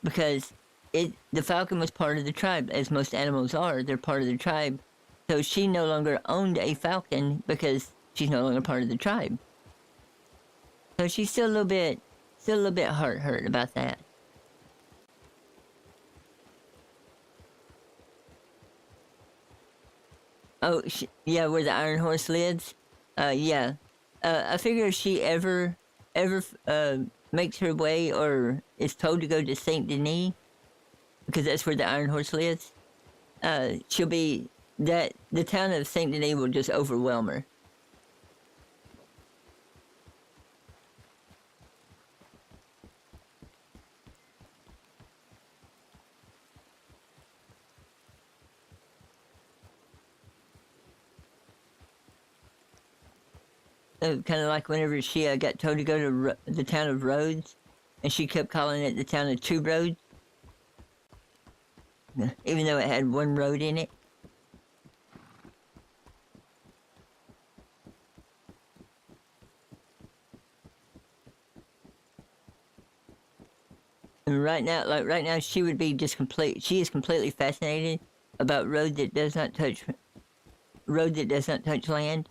because the falcon was part of the tribe, as most animals are. They're part of the tribe. So she no longer owned a falcon because she's no longer part of the tribe. So she's still a little bit hurt about that. Oh, yeah, where the Iron Horse lives? Yeah. I figure if she ever makes her way or is told to go to Saint Denis, because that's where the Iron Horse lives, she'll be... the town of Saint Denis will just overwhelm her. Kind of like whenever she got told to go to the town of Rhodes, and she kept calling it the town of Two Roads, even though it had one road in it. And right now, she would be just she is completely fascinated about road that does not touch land.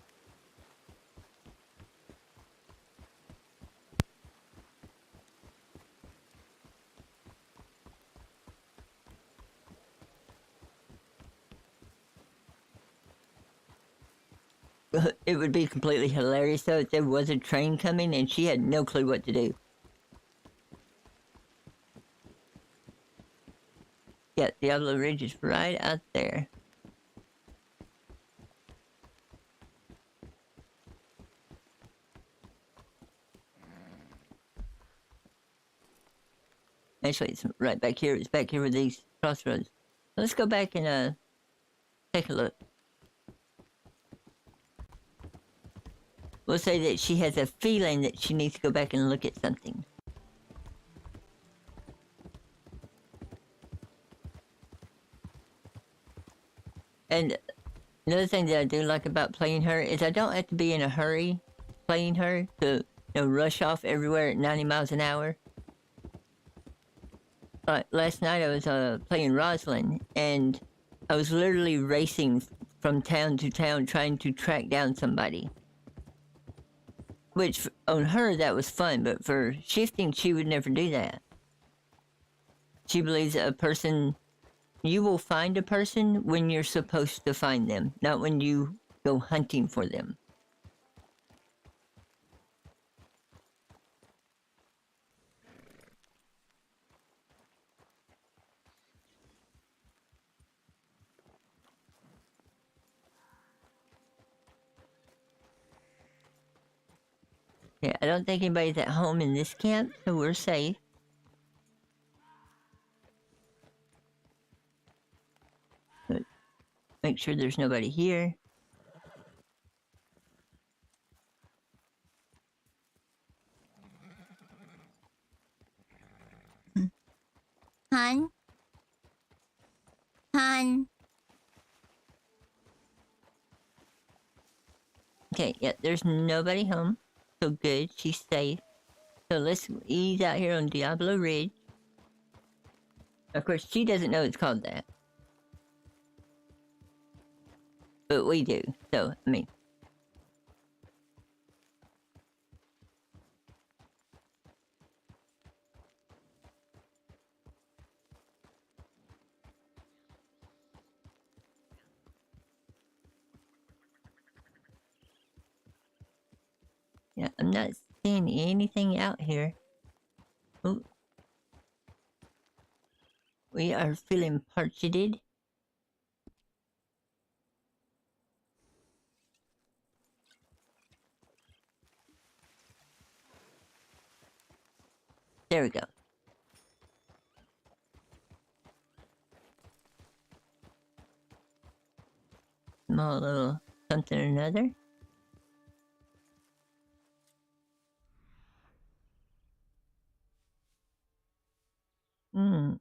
It would be completely hilarious though if there was a train coming and she had no clue what to do. Yeah, Diablo Ridge is right out there. Actually, it's right back here. It's back here with these crossroads. Let's go back and take a look. We'll say that she has a feeling that she needs to go back and look at something. And another thing that I do like about playing her is I don't have to be in a hurry playing her to rush off everywhere at 90 miles an hour. Last night I was playing Rosalind, and I was literally racing from town to town trying to track down somebody. Which, on her, that was fun, but for shifting, she would never do that. She believes a person... You will find a person when you're supposed to find them, not when you go hunting for them. Yeah, I don't think anybody's at home in this camp, so we're safe. But make sure there's nobody here. Hun? Hun? Okay, yeah, there's nobody home. So good, she's safe. So let's ease out here on Diablo Ridge. Of course, she doesn't know it's called that. But we do, so, I mean. Yeah, I'm not seeing anything out here. Ooh. We are feeling parched. There we go. Small little something or another. Hmm.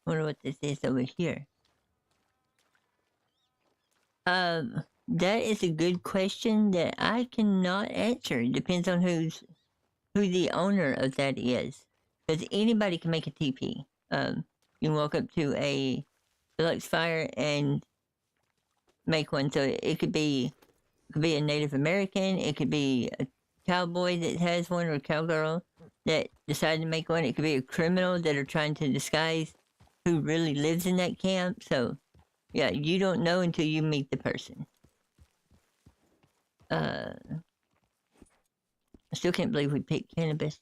Wonder what this is over here. That is a good question that I cannot answer. It depends on who the owner of that is. Because anybody can make a TP. You can walk up to a deluxe fire and make one. So it could be a Native American, it could be a cowboy that has one or a cowgirl that decided to make one. It could be a criminal that are trying to disguise who really lives in that camp. So yeah, you don't know until you meet the person. I still can't believe we picked cannabis.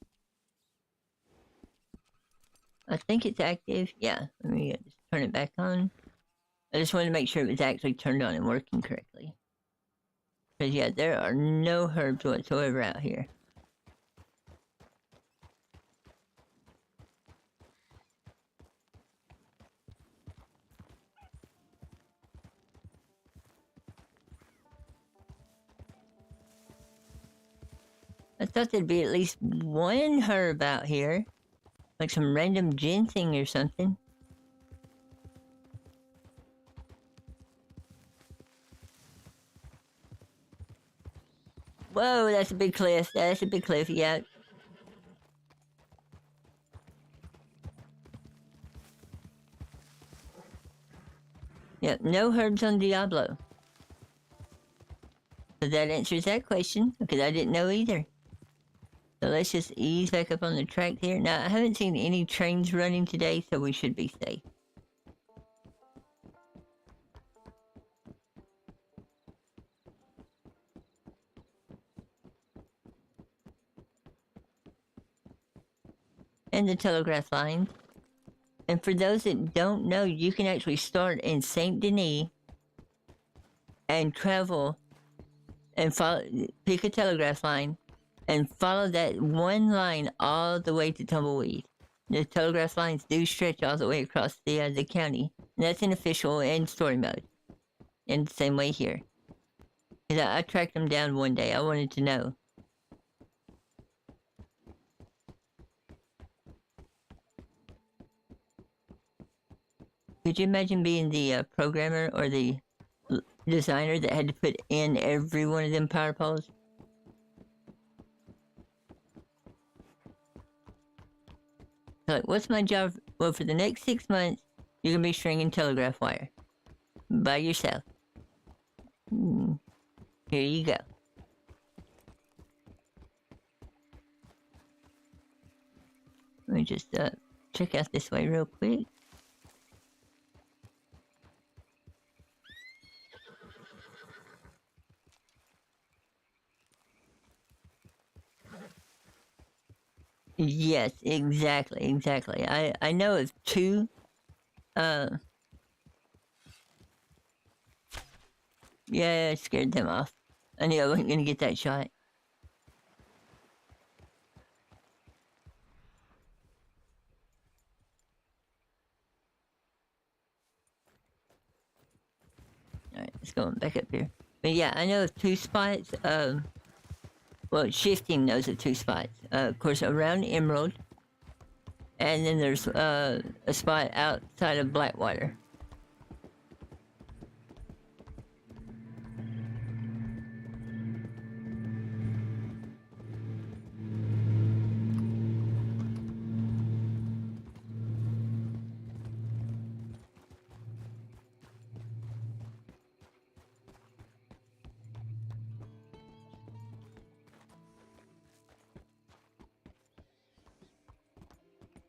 I think it's active. Yeah, let me just turn it back on. I just wanted to make sure it was actually turned on and working correctly. Because yeah, there are no herbs whatsoever out here. I thought there'd be at least one herb out here. Like some random ginseng or something. Whoa, that's a big cliff. That's a big cliff, yeah. Yep, no herbs on Diablo. So that answers that question, because I didn't know either. So let's just ease back up on the track here. Now, I haven't seen any trains running today, so we should be safe. And the telegraph lines. And for those that don't know, you can actually start in Saint Denis and travel and follow, pick a telegraph line and follow that one line all the way to Tumbleweed. The telegraph lines do stretch all the way across the county. And that's in official and story mode. And the same way here. Because I tracked them down one day. I wanted to know. Could you imagine being the programmer or the designer that had to put in every one of them power poles? Like, what's my job? Well, for the next 6 months, you're going to be stringing telegraph wire. By yourself. Here you go. Let me just check out this way real quick. Yes, exactly. I know of two Yeah, it scared them off. I knew I wasn't gonna get that shot. Alright, let's go back up here. But yeah, I know of 2 spots. Well, shifting knows of 2 spots. Of course, around Emerald. And then there's a spot outside of Blackwater.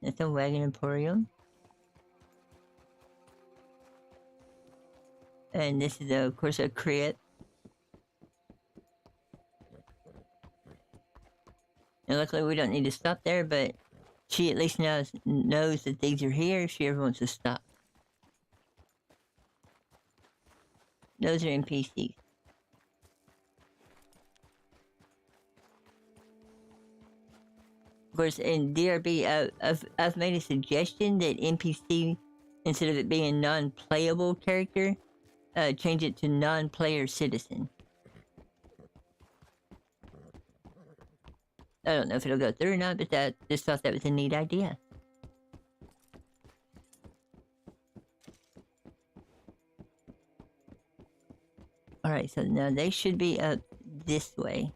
That's a Wagon Emporium. And this is, of course, a crypt. And luckily we don't need to stop there, but she at least knows that these are here if she ever wants to stop. Those are NPCs. Of course, in DRB, I've made a suggestion that NPC, instead of it being a non-playable character, change it to non-player citizen. I don't know if it'll go through or not, but just thought that was a neat idea. Alright, so now they should be up this way.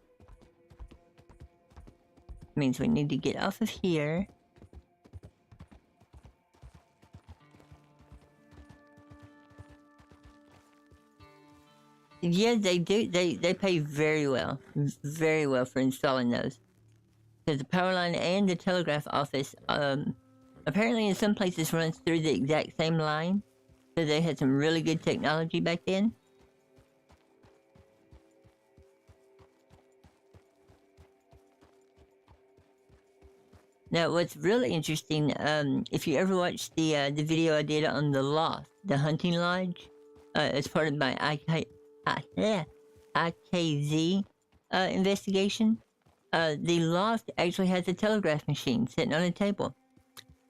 Means we need to get off of here. Yeah, they do. They pay very well for installing those. Because the power line and the telegraph office, apparently in some places runs through the exact same line. So they had some really good technology back then. Now, what's really interesting, if you ever watched the video I did on the Loft, the hunting lodge, as part of my IKZ investigation, the Loft actually has a telegraph machine sitting on a table.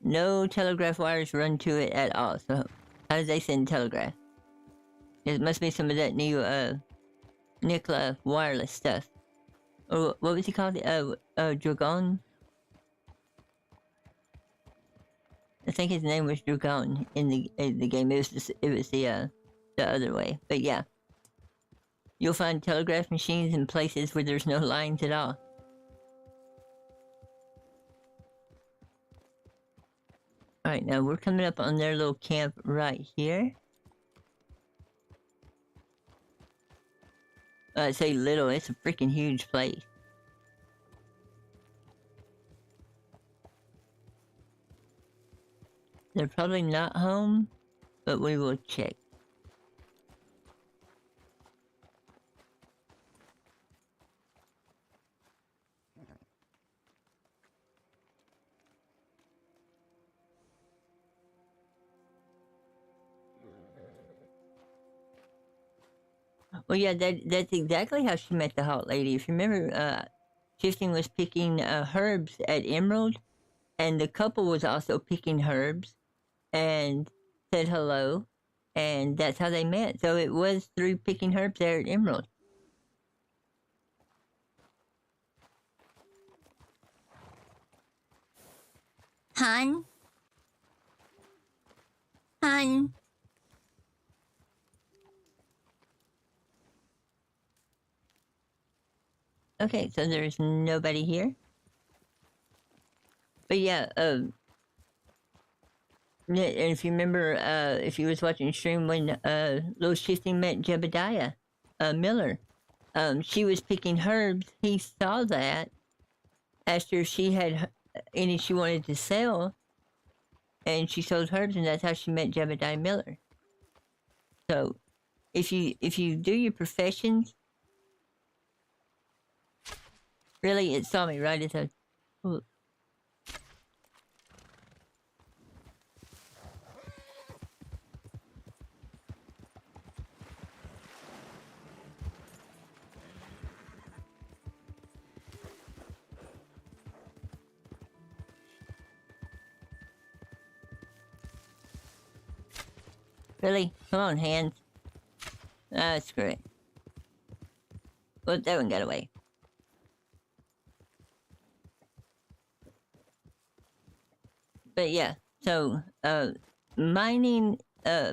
No telegraph wires run to it at all. So how do they send telegraph? It must be some of that new Nikola wireless stuff. Or what was he called? Dragon? I think his name was Dragon in the game. It was the other way. But yeah. You'll find telegraph machines in places where there's no lines at all. Alright, now we're coming up on their little camp right here. I say little, it's a freaking huge place. They're probably not home, but we will check. Well, yeah, that's exactly how she met the hot lady. If you remember, Shifting was picking herbs at Emerald, and the couple was also picking herbs, and said hello, and that's how they met. So it was through picking herbs there at Emerald. Hun? Hun? Okay, so there's nobody here. But yeah, and if you remember, if you was watching stream when Little Shifting met Jebediah Miller, she was picking herbs. He saw that, asked her if she had any she wanted to sell, and she sold herbs, and that's how she met Jebediah Miller. So, if you do your professions, really, it saw me right as a. Really? Come on, hands. Ah, screw it. Well, that one got away. But yeah, so, mining,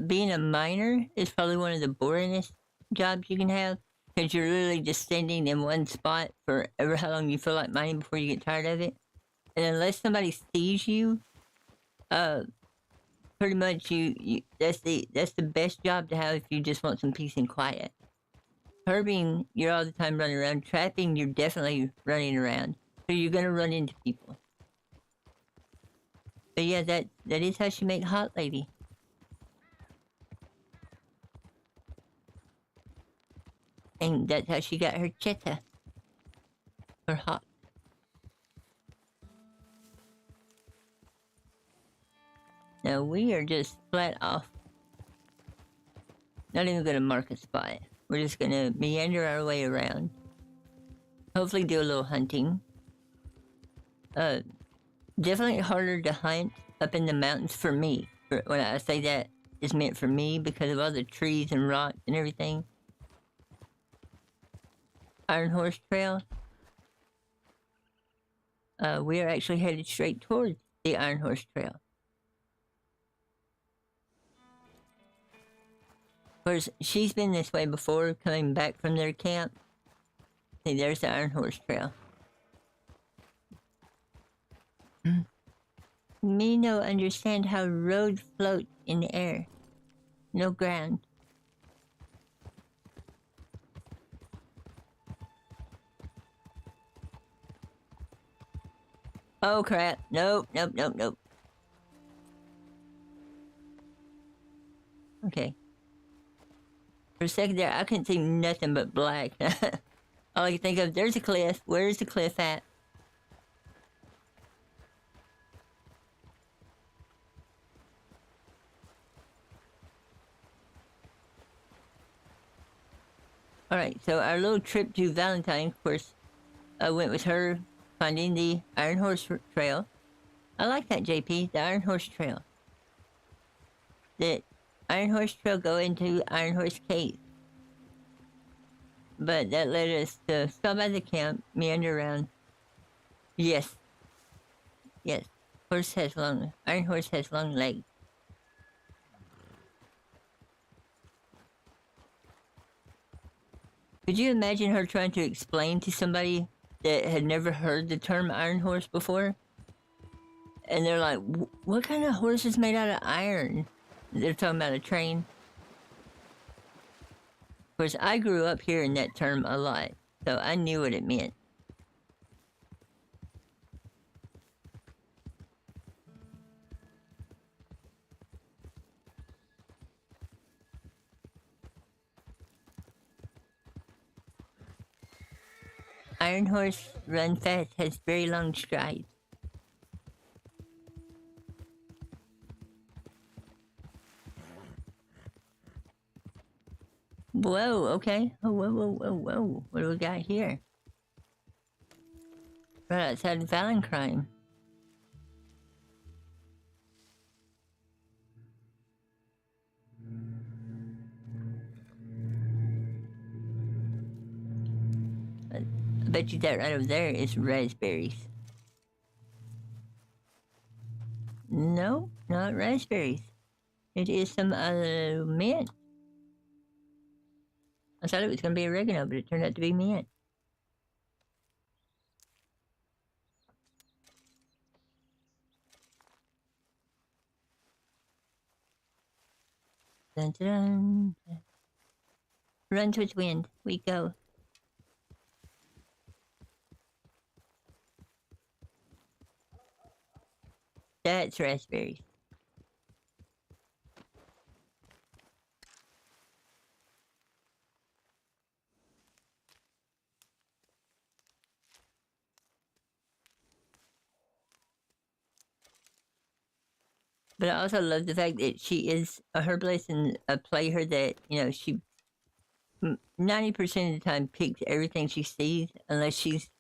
being a miner is probably one of the boringest jobs you can have. Because you're literally just standing in one spot for ever how long you feel like mining before you get tired of it. And unless somebody sees you, uh, pretty much that's the best job to have if you just want some peace and quiet. Herbing, you're all the time running around. Trapping, you're definitely running around. So you're gonna run into people. But yeah, that is how she made Hot Lady. And that's how she got her Cheta. Her hot. Now we are just flat off. Not even gonna mark a spot. We're just gonna meander our way around. Hopefully do a little hunting. Definitely harder to hunt up in the mountains for me. When I say that, it's meant for me because of all the trees and rocks and everything. Iron Horse Trail. We are actually headed straight towards the Iron Horse Trail. Of course, she's been this way before, coming back from their camp. See, there's the Iron Horse Trail. Me no understand how road float in the air. No ground. Oh crap. Nope. Okay. For a second there, I couldn't see nothing but black. All I could think of, there's a cliff. Where's the cliff at? Alright, so our little trip to Valentine, of course, I went with her finding the Iron Horse Trail. I like that, JP, the Iron Horse Trail. The Iron Horse Trail go into Iron Horse Cave. But that led us to stop at the camp, meander around. Yes. Iron Horse has long legs. Could you imagine her trying to explain to somebody that had never heard the term Iron Horse before? And they're like, what kind of horse is made out of iron? They're talking about a train. Of course, I grew up hearing that term a lot, so I knew what it meant. Iron Horse run fast, has very long strides. Whoa, okay. Oh, whoa. What do we got here? Right outside Valentine. I bet you that right over there is raspberries. No, not raspberries. It is some other mint. I thought it was going to be oregano, but it turned out to be mint. Dun, dun, dun. Run towards wind. We go. That's raspberries. But I also love the fact that she is a herbalist and a player that, you know, she 90% of the time picks everything she sees unless she's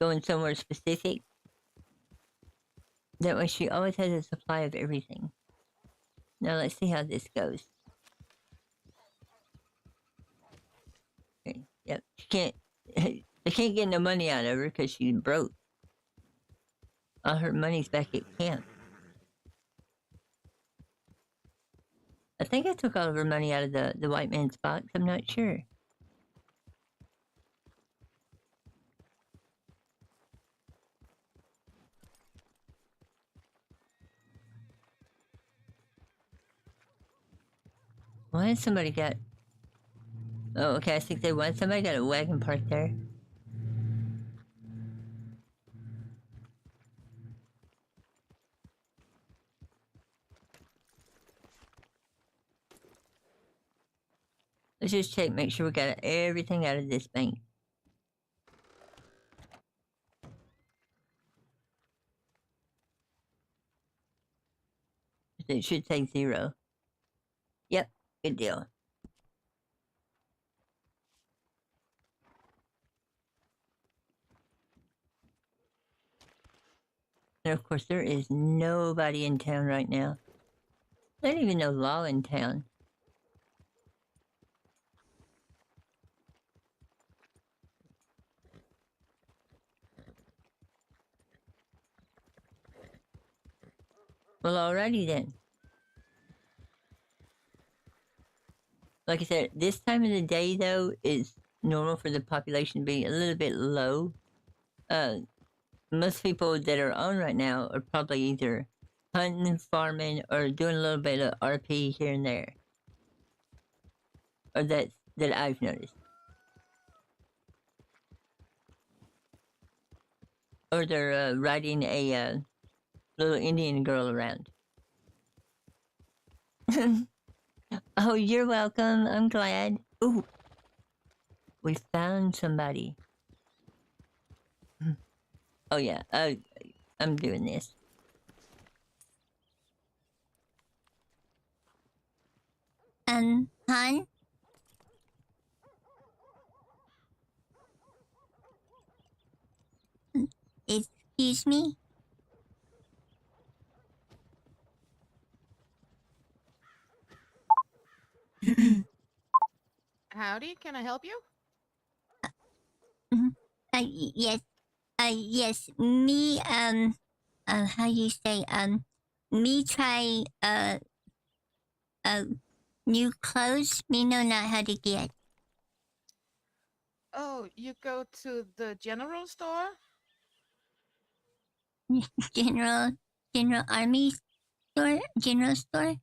going somewhere specific. That way she always has a supply of everything. Now let's see how this goes. can't. They can't get no money out of her because she's broke. All her money's back at camp. I think I took all of her money out of the white man's box. I'm not sure. Why has somebody got... Oh, okay, I think they won. Somebody got a wagon parked there. Let's just check, make sure we got everything out of this bank. It should say 0. Yep, good deal. And of course, there is nobody in town right now. There's not even no law in town. Well, alrighty then. Like I said, this time of the day, though, is normal for the population to be a little bit low. Most people that are on right now are probably either hunting, farming, or doing a little bit of RP here and there. Or that I've noticed. Or they're riding a little Indian girl around. Oh, you're welcome. I'm glad. Ooh. We found somebody. Oh, yeah. I'm doing this. Hon? Excuse me? Howdy, can I help you? Yes. Yes. Me, how you say, me try, new clothes. Me know not how to get. Oh, you go to the general store? General army store? General store?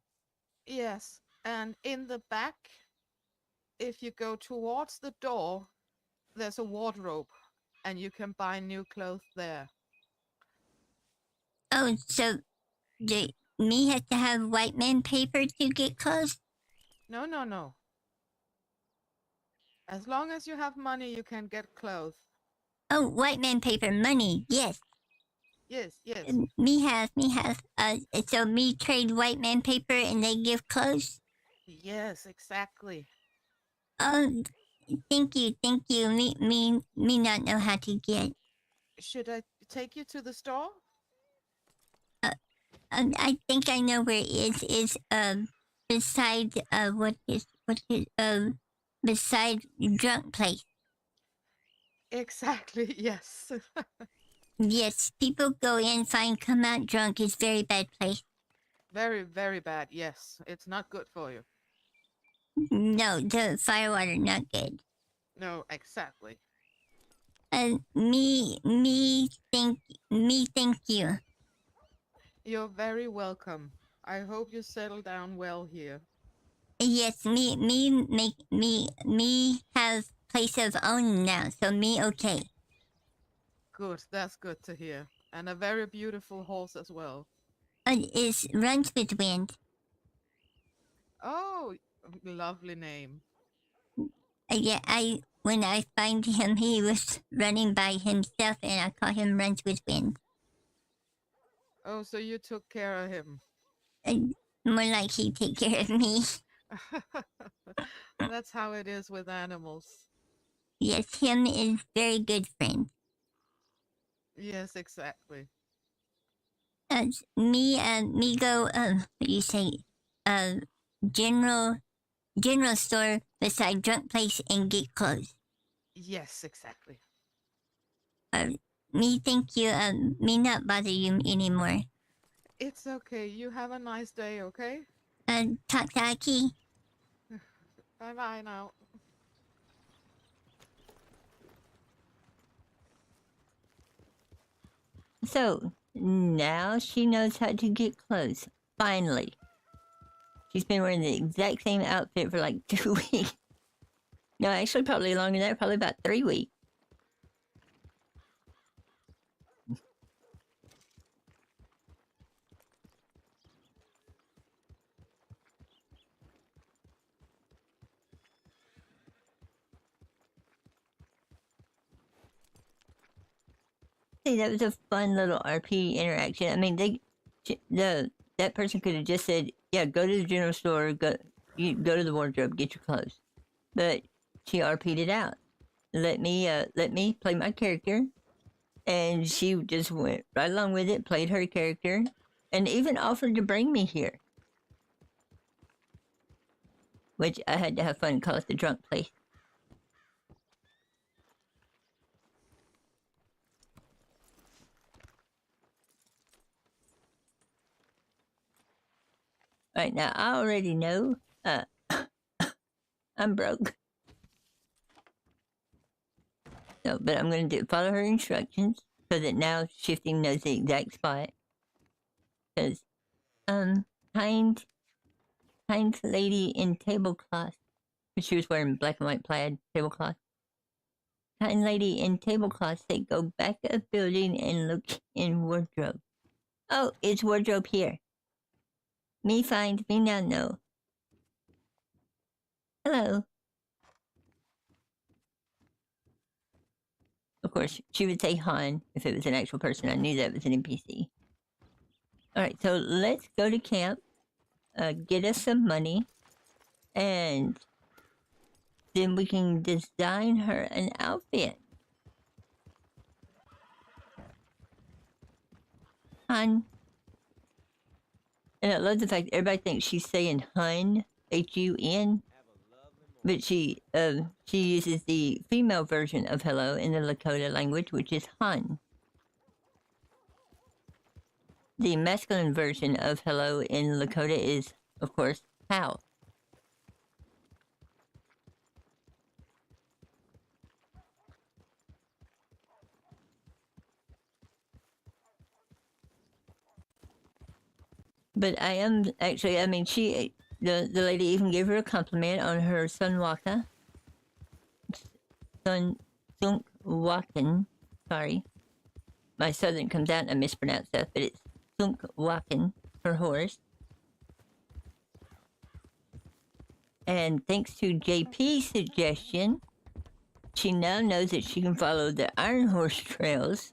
Yes, and in the back, if you go towards the door, there's a wardrobe, and you can buy new clothes there. Oh, so, me has to have white man paper to get clothes? No, no, no. As long as you have money, you can get clothes. Oh, white man paper, money, yes. Yes, yes. Me have. So me trade white man paper and they give clothes? Yes, exactly. Oh, thank you. Me not know how to get. Should I take you to the store? I think I know where it is. It's beside beside drunk place. Exactly, yes. Yes, people go in fine, come out drunk. It's very bad place. Very, very bad, yes. It's not good for you. No, the firewater not good. No, exactly. Me thank you. You're very welcome. I hope you settle down well here. Yes, me have place of own now, so me okay. Good, that's good to hear. And a very beautiful horse as well. It runs with wind. Oh, lovely name. Yeah, when I find him, he was running by himself, and I call him runs with wind. Oh, so you took care of him. More like he take care of me. That's how it is with animals. Yes, him is very good friend. Yes, exactly. Me go, what do you say, general store beside drunk place and get clothes. Yes, exactly. Me thank you. Me not bother you anymore. It's okay. You have a nice day, okay? Talk to Aki. Bye bye now. So, now she knows how to get clothes. Finally. She's been wearing the exact same outfit for like 2 weeks. No, actually, probably longer than that. Probably about 3 weeks. See, that was a fun little RP interaction. I mean, that person could have just said, "Yeah, go to the general store, go to the wardrobe, get your clothes," but she RP'd it out. Let me play my character, and she just went right along with it, played her character, and even offered to bring me here, which I had to have fun and call it the drunk place. Right now, I already know. I'm broke. So, but I'm going to follow her instructions so that now shifting knows the exact spot. Because, kind lady in tablecloth. She was wearing black and white plaid tablecloth. Kind lady in tablecloth said, "Go back a building and look in wardrobe." Oh, it's wardrobe here. Me find, me now know. Hello. Of course, she would say Han if it was an actual person. I knew that was an NPC. Alright, so let's go to camp, get us some money, and then we can design her an outfit. Han. And I love the fact that everybody thinks she's saying Hun, Hun, but she uses the female version of hello in the Lakota language, which is Han. The masculine version of hello in Lakota is, of course, how. But I am actually, I mean, the lady even gave her a compliment on her Sunwaka. Sunkwaken. Sorry. My southern comes out and I mispronounce stuff, but it's Sunkwaken, her horse. And thanks to JP's suggestion, she now knows that she can follow the Iron Horse trails.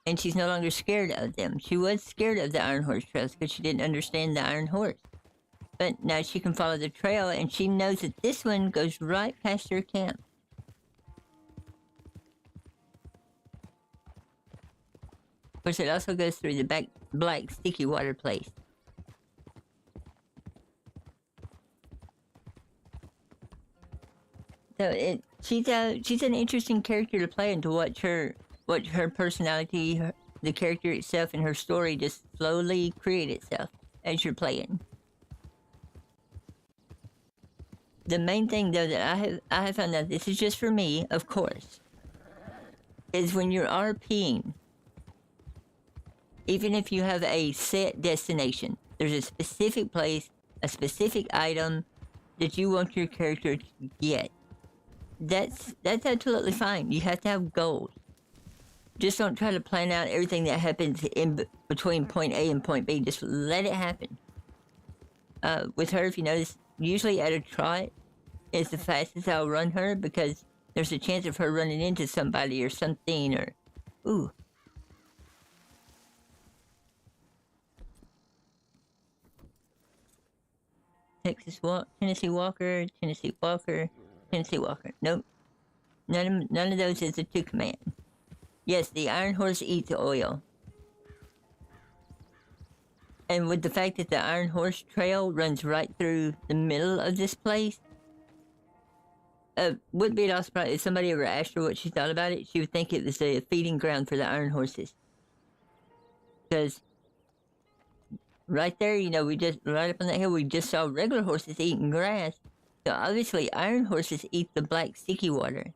And she's no longer scared of them. She was scared of the Iron Horse trails because she didn't understand the Iron Horse. But now she can follow the trail, and she knows that this one goes right past her camp. Of course, it also goes through the black sticky water place. So she's an interesting character to play and to watch her personality, the character itself, and her story just slowly create itself as you're playing. The main thing, though, that I have found out, this is just for me, of course, is when you're RPing, even if you have a set destination, there's a specific place, a specific item that you want your character to get. That's absolutely fine. You have to have goals. Just don't try to plan out everything that happens in between point A and point B. Just let it happen. With her, if you notice, usually at a trot is the fastest I'll run her because there's a chance of her running into somebody or something or... Ooh. Tennessee Walker. Nope. None of those is a 2 command. Yes, the Iron Horse eats oil. And with the fact that the Iron Horse trail runs right through the middle of this place, wouldn't be at all surprised if somebody ever asked her what she thought about it. She would think it was a feeding ground for the iron horses. Because right there, you know, we just, right up on that hill, we just saw regular horses eating grass. So obviously, iron horses eat the black sticky water.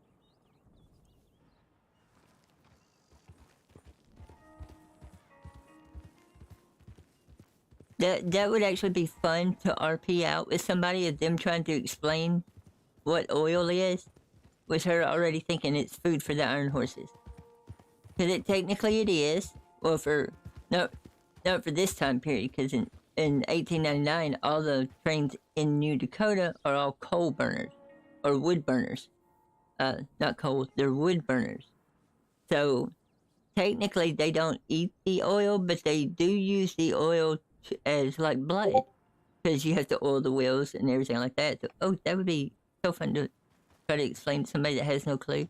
That would actually be fun to RP out with somebody of them trying to explain what oil is, with her already thinking it's food for the iron horses. Because technically it is. Well, not for this time period, because in 1899, all the trains in New Dakota are all coal burners, or wood burners. Not coal, they're wood burners. So, technically they don't eat the oil, but they do use the oil as, like, blood. Because you have to oil the wheels and everything like that. So, oh, that would be so fun to try to explain to somebody that has no clue.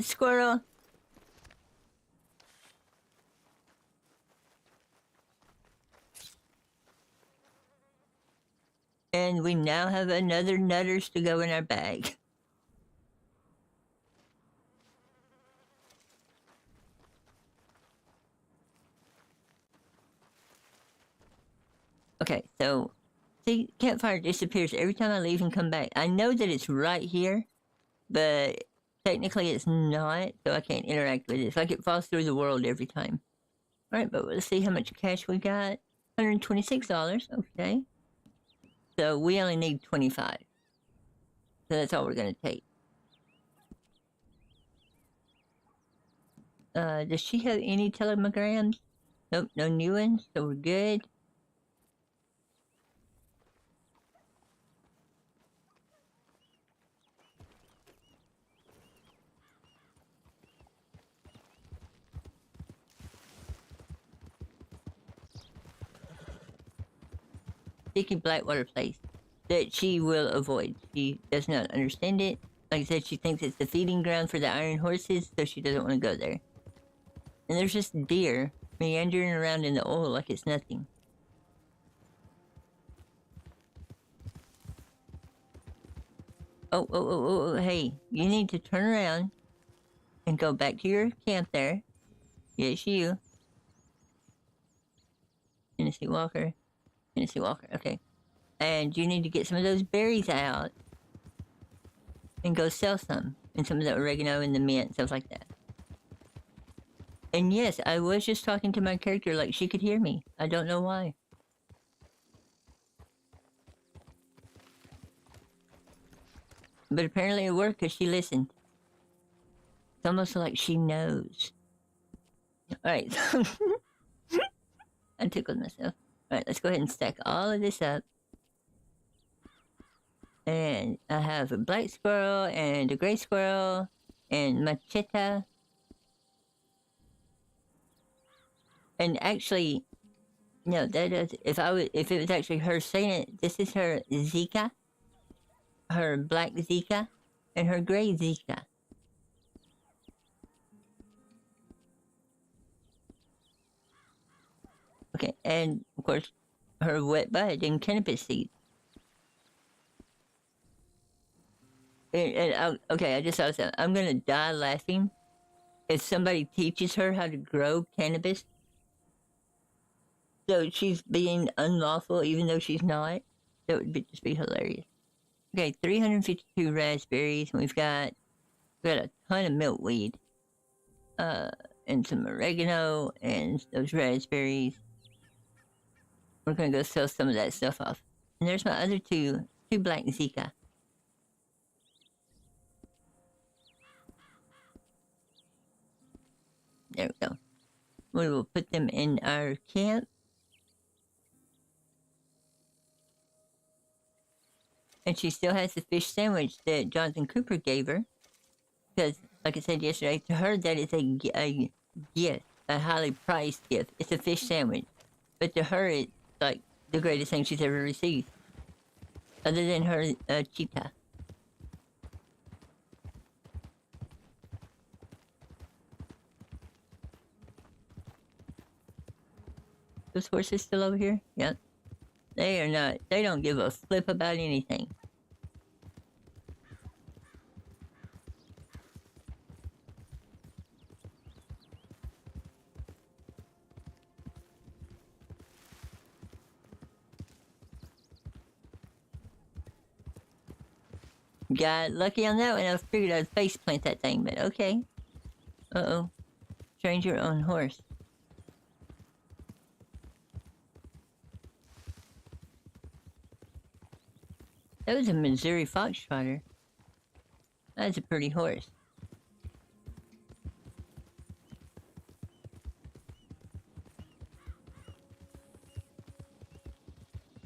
Squirrel. And we now have another nutters to go in our bag. Okay, so, see, campfire disappears every time I leave and come back. I know that it's right here, but technically it's not, so I can't interact with it. It's like it falls through the world every time. Alright, but let's see how much cash we got. $126, okay. So we only need 25. So that's all we're gonna take. Does she have any telegrams? Nope, no new ones, so we're good. Sticky Blackwater place that she will avoid. She does not understand it. Like I said, she thinks it's the feeding ground for the iron horses, so she doesn't want to go there. And there's just deer meandering around in the oil like it's nothing. Oh, hey, you need to turn around and go back to your camp there. Yes, you. Tennessee Walker, okay. And you need to get some of those berries out and go sell some. And some of the oregano and the mint, stuff like that. And yes, I was just talking to my character like she could hear me. I don't know why. But apparently it worked because she listened. It's almost like she knows. Alright, so I tickled myself. Alright, let's go ahead and stack all of this up. And I have a black squirrel and a gray squirrel and macheta. And actually, no, that is, if it was actually her saying it, this is her Zika. Her black Zika and her gray Zika. Okay, and of course, her wet bud and cannabis seed. Okay, I just saw something. I'm gonna die laughing if somebody teaches her how to grow cannabis. So she's being unlawful even though she's not. That would just be hilarious. Okay, 352 raspberries, and we've got a ton of milkweed. And some oregano, and those raspberries. We're gonna go sell some of that stuff off. And there's my other two black Zika. There we go. We will put them in our camp. And she still has the fish sandwich that Jonathan Cooper gave her. Because, like I said yesterday, to her that is a gift. A highly prized gift. It's a fish sandwich. But to her, it's like the greatest thing she's ever received. Other than her cheetah. Those horses still over here? Yep. They are not. They don't give a flip about anything. Got lucky on that one. I figured I'd face plant that thing, but okay. Uh-oh. Stranger on horse. That was a Missouri Foxtrotter. That's a pretty horse.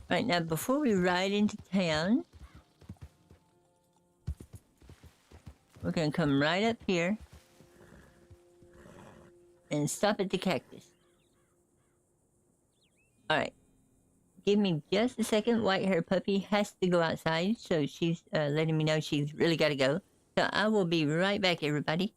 Right, now before we ride into town, we're gonna come right up here and stop at the cactus. Alright. Give me just a second. White hair puppy has to go outside, so she's letting me know she's really gotta go. So I will be right back, everybody.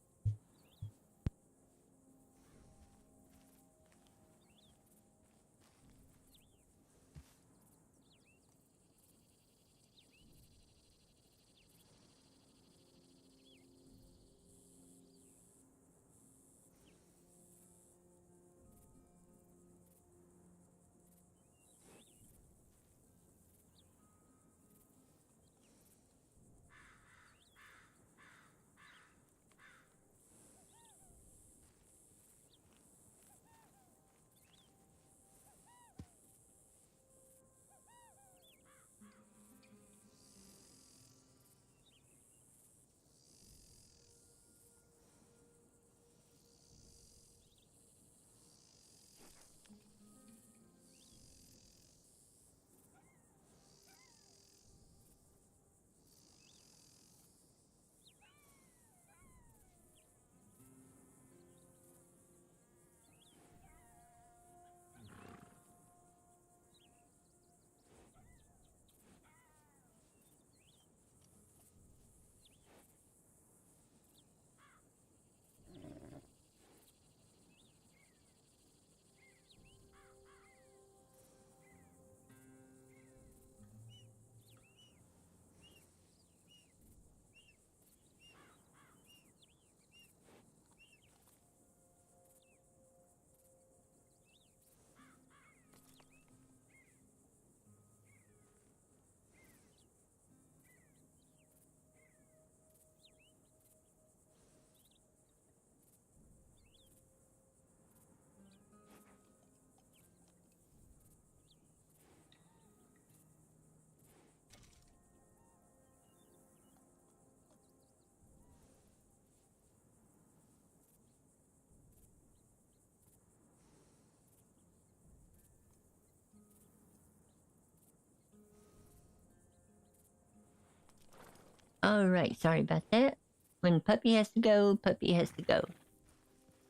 Alright, sorry about that. When puppy has to go, puppy has to go.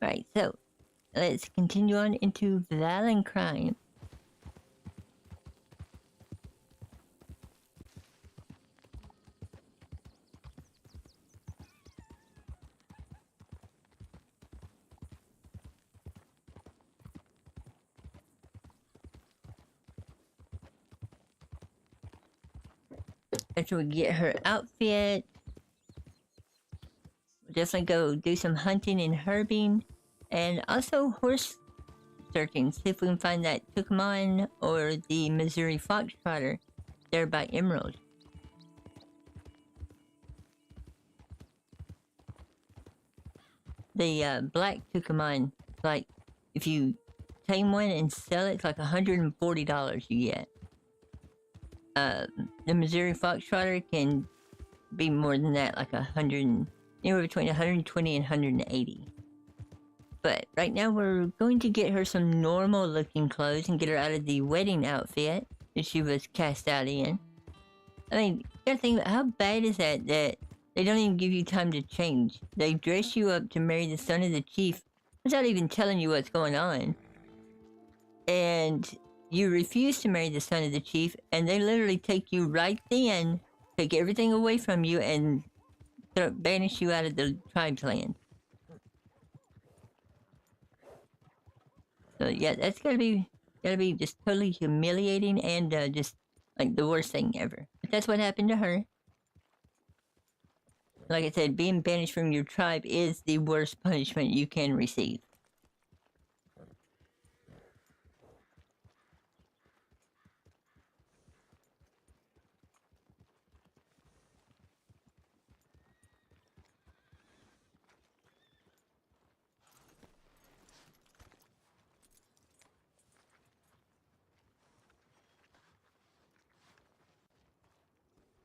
Right, so let's continue on into violent crime. After we get her outfit, we'll definitely go do some hunting and herbing, and also horse searching. See if we can find that Tucumán or the Missouri Foxtrotter there by Emerald. The black Tucumán, like if you tame one and sell it, it's like $140 you get. The Missouri Foxtrotter can be more than that, like anywhere between 120 and 180. But right now we're going to get her some normal looking clothes and get her out of the wedding outfit that she was cast out in. I mean, you gotta think about how bad is that they don't even give you time to change. They dress you up to marry the son of the chief without even telling you what's going on. And you refuse to marry the son of the chief, and they literally take you right then, take everything away from you, and banish you out of the tribe's land. So yeah, that's gotta be Gotta be just totally humiliating and just like the worst thing ever. But that's what happened to her. Like I said, being banished from your tribe is the worst punishment you can receive.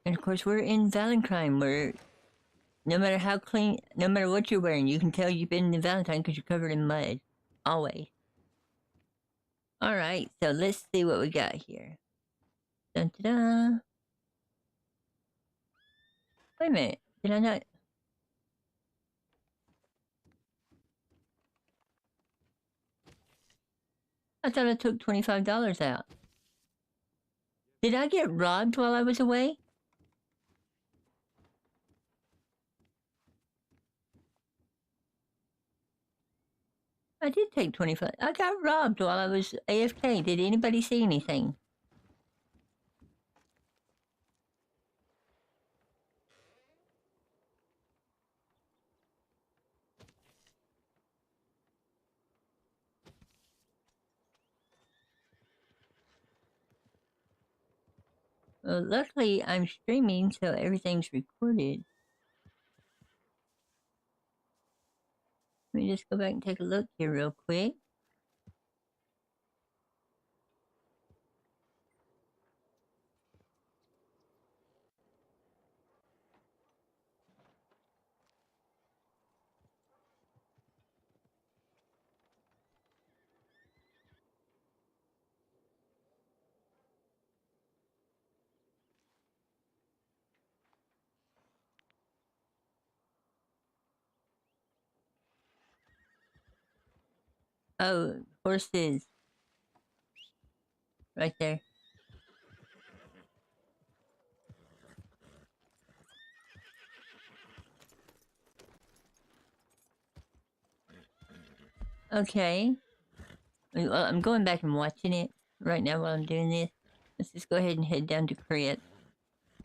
And of course, we're in Valentine, where no matter how clean, no matter what you're wearing, you can tell you've been in Valentine because you're covered in mud. Always. Alright, so let's see what we got here. Dun da da. Wait a minute. Did I not? I thought I took $25 out. Did I get robbed while I was away? I did take 25. I got robbed while I was AFK. Did anybody see anything? Well, luckily I'm streaming, so everything's recorded. Let me just go back and take a look here real quick. Oh, horses. Right there. Okay. Well, I'm going back and watching it right now while I'm doing this. Let's just go ahead and head down to Crit.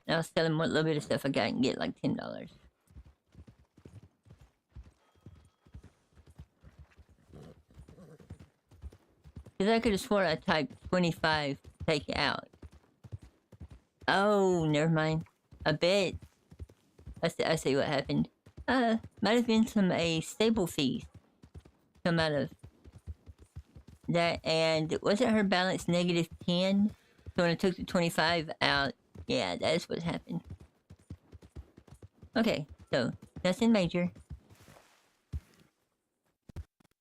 And I'll sell him what little bit of stuff I got and get like $10. Because I could have swore I typed 25 take it out. Oh, never mind. I bet. I see what happened. Might have been some stable fees come out of that, and wasn't her balance -10? So when I took the 25 out, yeah, that's what happened. Okay, so nothing major.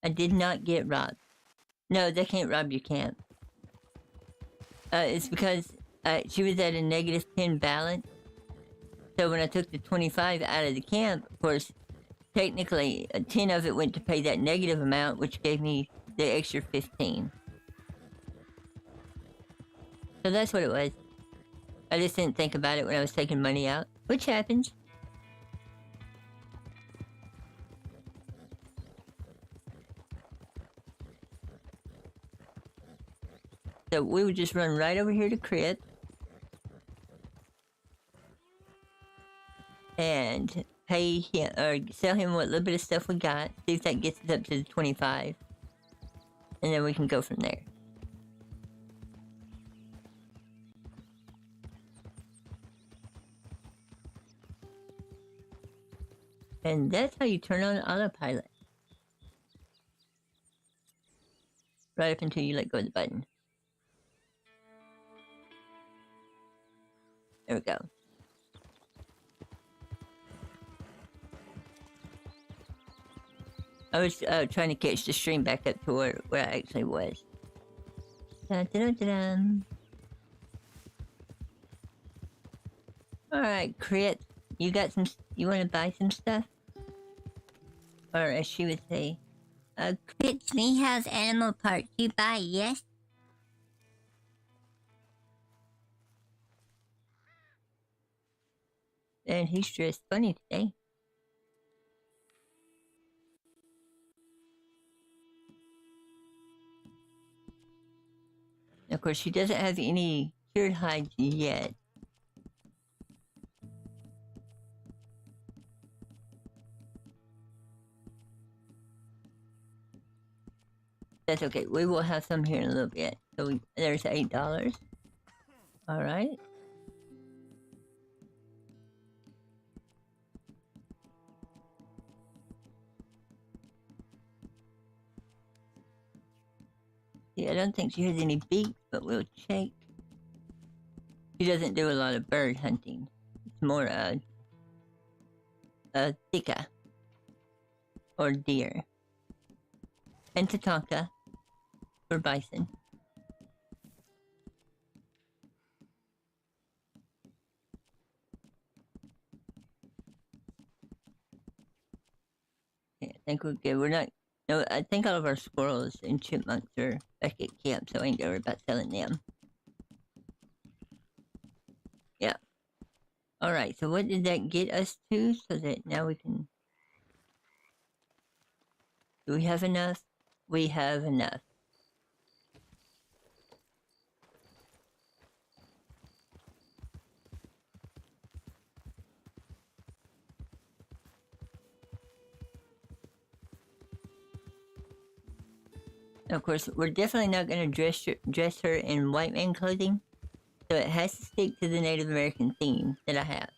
I did not get robbed. No, they can't rob your camp. It's because she was at a -10 balance. So when I took the 25 out of the camp, of course, technically 10 of it went to pay that negative amount, which gave me the extra 15. So that's what it was. I just didn't think about it when I was taking money out, which happens. So we would just run right over here to Crit. And pay him, or sell him what little bit of stuff we got. See if that gets us up to the 25. And then we can go from there. And that's how you turn on autopilot. Right up until you let go of the button. There we go. I was trying to catch the stream back up to where I actually was. Dun, dun, dun, dun. Alright, Crit. You got some... You want to buy some stuff? Or as she would say... Crit me has animal parts you buy, yes? And he's dressed funny today. course, she doesn't have any cured hides yet. That's okay. We will have some here in a little bit. So there's $8. All right. Yeah, I don't think she has any beaks, but we'll check. She doesn't do a lot of bird hunting. It's more thika or deer, and tatanka for bison. Yeah, I think we're good. We're not. No, I think all of our squirrels and chipmunks are back at camp, so I ain't worried about selling them. Yeah. All right. So what did that get us to? So that now we can. Do we have enough? We have enough. Of course, we're definitely not going to dress her in white man clothing, so it has to stick to the Native American theme that I have.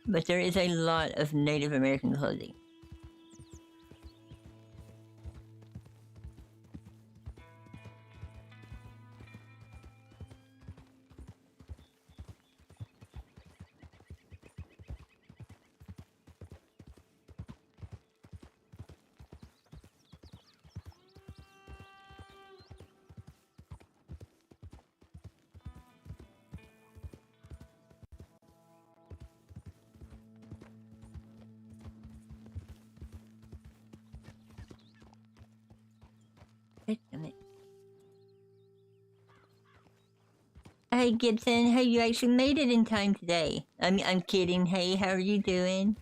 But there is a lot of Native American clothing. Wait a minute. Hey Gibson, hey, you actually made it in time today. I'm kidding. Hey, how are you doing?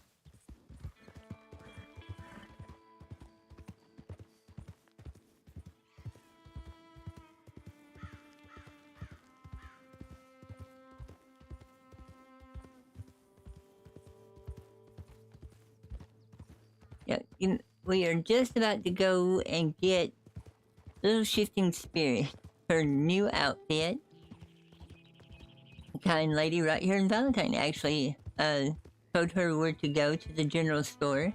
Yeah, we are just about to go and get Little Shifting Spirit, her new outfit. The kind lady right here in Valentine actually told her where to go to the general store.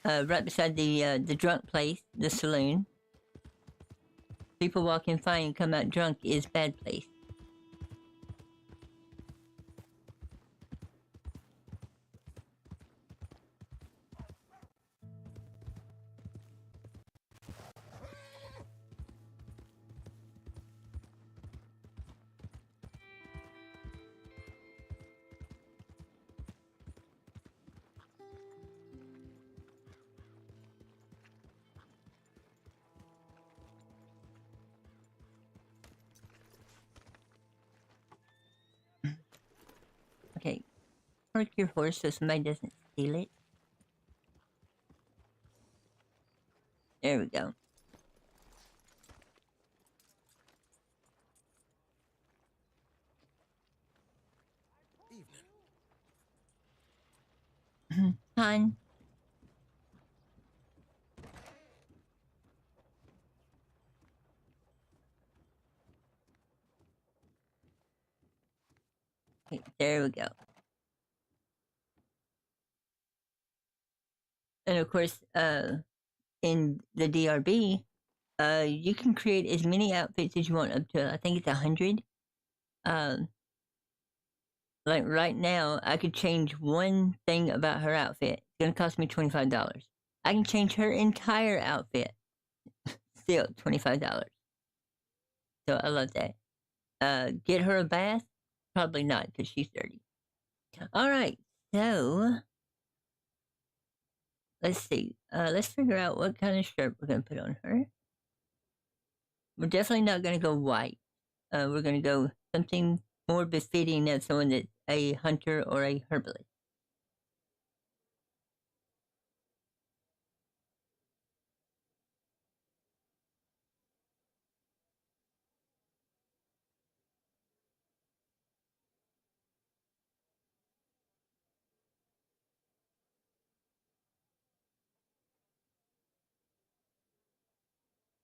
Right beside the drunk place, the saloon. People walk in fine and come out drunk is bad place. Okay, park your horse so somebody doesn't steal it. There we go. Han. Okay, there we go. And of course, in the DRB, you can create as many outfits as you want, up to I think it's 100. Like right now, I could change one thing about her outfit. It's gonna cost me $25. I can change her entire outfit. Still $25. So I love that. Get her a bath? Probably not, because she's dirty. All right, so let's see. Let's figure out what kind of shirt we're gonna put on her. We're definitely not gonna go white. We're gonna go something more befitting of someone that's a hunter or a herbalist.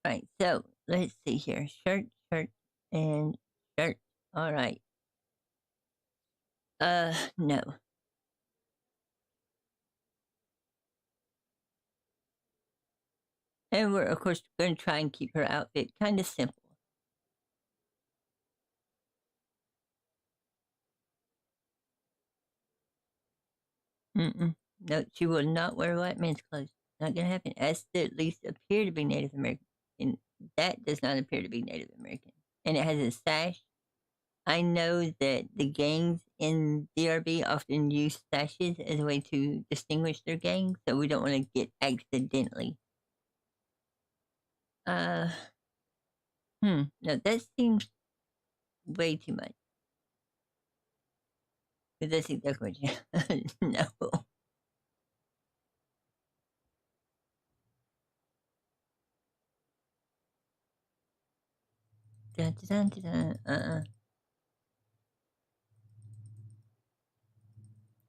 Right. So let's see here. Shirt, and shirt. All right. No. And we're of course going to try and keep her outfit kind of simple. Mm-mm. No, she will not wear white man's clothes. Not gonna happen. As to at least appear to be Native American, and that does not appear to be Native American. And it has a sash. I know that the gangs in DRB often use sashes as a way to distinguish their gangs, so we don't want to get accidentally. No, that seems way too much. Because that's exactly what you no. Dun, dun, dun,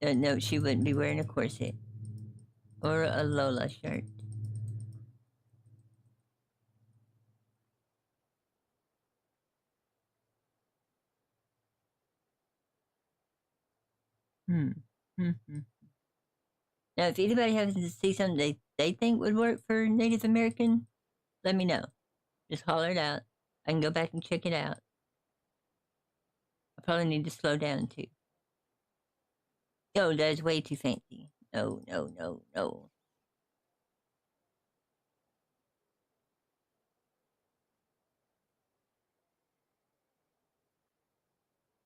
dun, no, she wouldn't be wearing a corset or a Lola shirt. Mm-hmm. Now, if anybody happens to see something they think would work for Native American, let me know. Just holler it out. I can go back and check it out. I probably need to slow down too. No, that's way too fancy. No, no, no, no.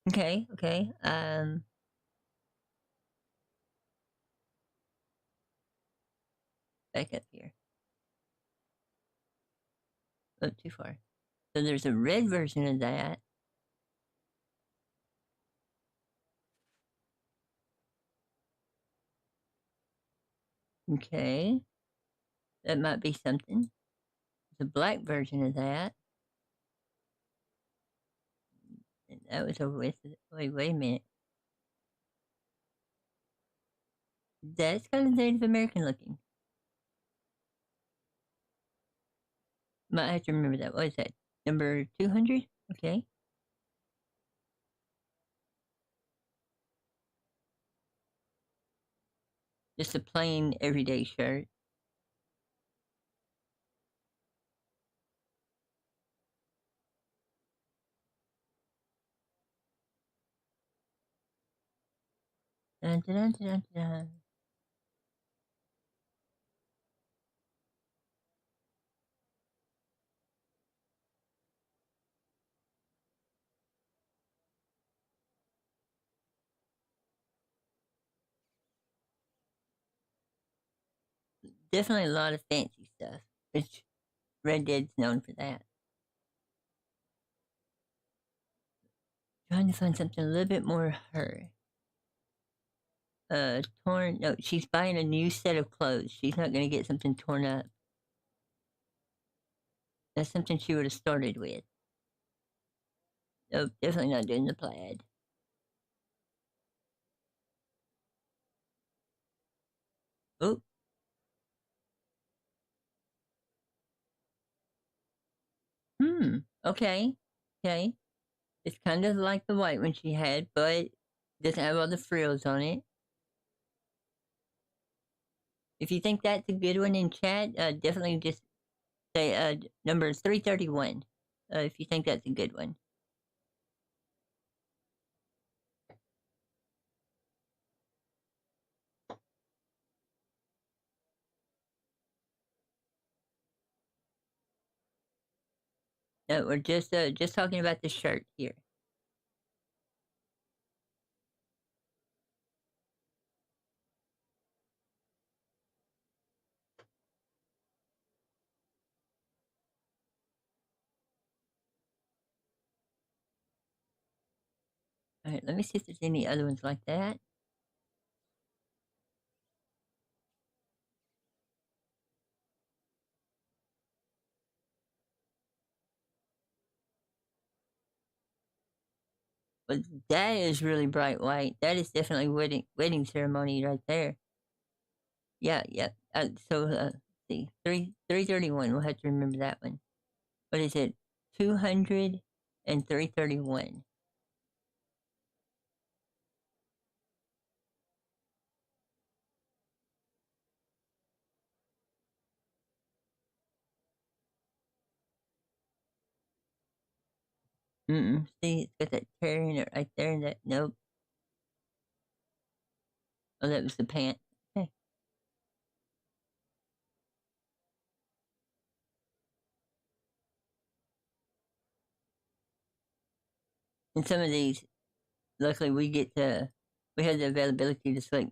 Okay, okay. Back up here. Oh, too far. So there's a red version of that. Okay. That might be something. There's a black version of that. And that was over with. Wait a minute. That's kind of Native American looking. Might have to remember that. What is that? Number 200? Okay. Just a plain everyday shirt. Dun, dun, dun, dun, dun. Definitely a lot of fancy stuff, which Red Dead's known for that. Trying to find something a little bit more her. Torn. No, she's buying a new set of clothes. She's not going to get something torn up. That's something she would have started with. Nope, definitely not doing the plaid. Oh. Okay. Okay. It's kind of like the white one she had, but doesn't have all the frills on it. If you think that's a good one in chat, definitely just say number 331. If you think that's a good one. No, we're just talking about the shirt here. All right, let me see if there's any other ones like that. But that is really bright white. That is definitely wedding ceremony right there. Yeah, yeah. So see, 331. We'll have to remember that one. what is it? 200 and 331. See, it's got that tear in it right there. That nope. Oh, that was the pant. Okay. And some of these, luckily, we had the availability to select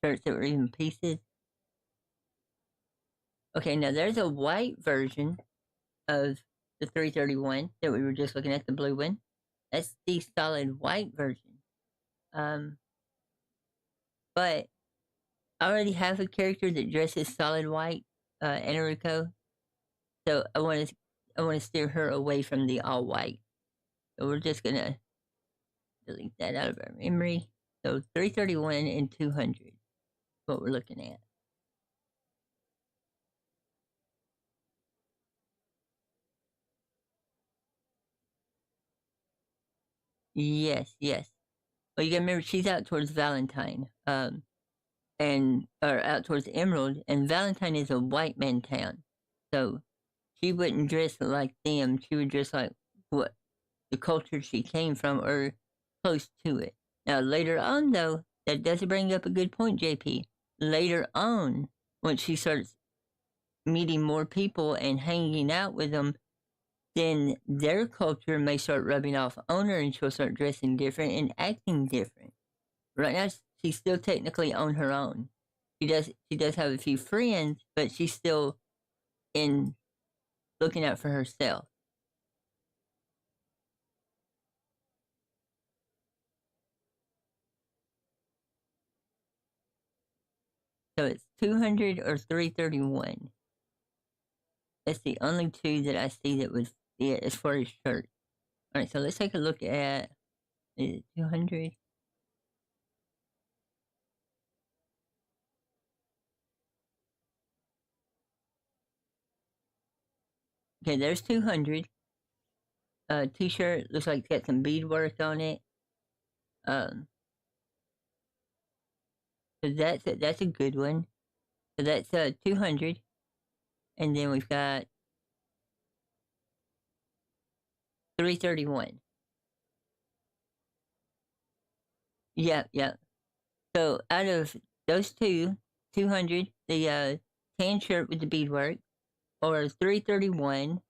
shirts that were even pieces. Okay, now there's a white version of the 331 that we were just looking at, the blue one. That's the solid white version. But I already have a character that dresses solid white, Ainurauco. So I want to steer her away from the all white. So we're just gonna delete that out of our memory. So 331 and 200 is what we're looking at. Yes, yes. Well, you gotta remember she's out towards Valentine, or out towards Emerald, and Valentine is a white man town, so she wouldn't dress like them. She would dress like what the culture she came from, or close to it. Now later on, though, that does bring up a good point, JP. Later on, once she starts meeting more people and hanging out with them, then their culture may start rubbing off on her, and she'll start dressing different and acting different. Right now, she's still technically on her own. She does have a few friends, but she's still in looking out for herself. So it's 200 or 331. That's the only two that I see that would fit as far as shirts. All right, so let's take a look at 200. Okay, there's 200. T-shirt looks like it's got some beadwork on it. So that's a good one. So that's 200, and then we've got 331. Yeah, yeah. So out of those two, 200, the tan shirt with the beadwork, or 331,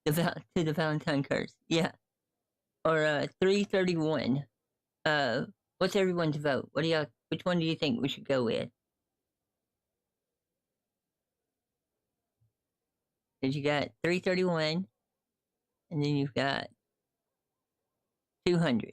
to the Valentine curse. Yeah. Or 331. What's everyone's vote? Which one do you think we should go with? Because you got 331, and then you've got 200.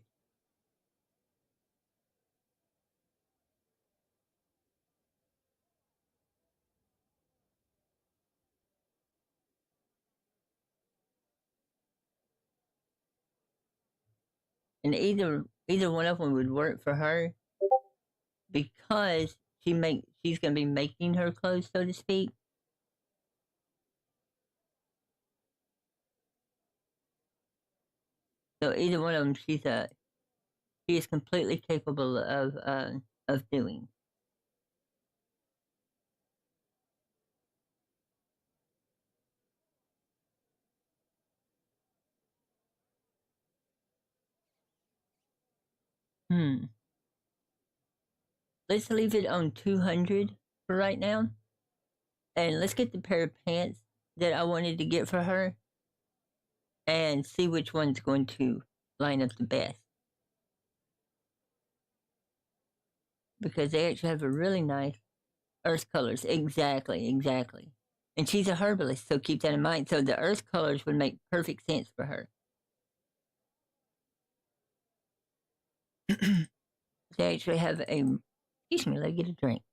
And either one of them would work for her, because she's gonna be making her clothes, so to speak. So either one of them, she is completely capable of doing. Let's leave it on 200 for right now, and let's get the pair of pants that I wanted to get for her, and see which one's going to line up the best. Because they actually have a really nice earth colors. Exactly, exactly. And she's a herbalist, so keep that in mind. So the earth colors would make perfect sense for her. They actually have excuse me, let me get a drink.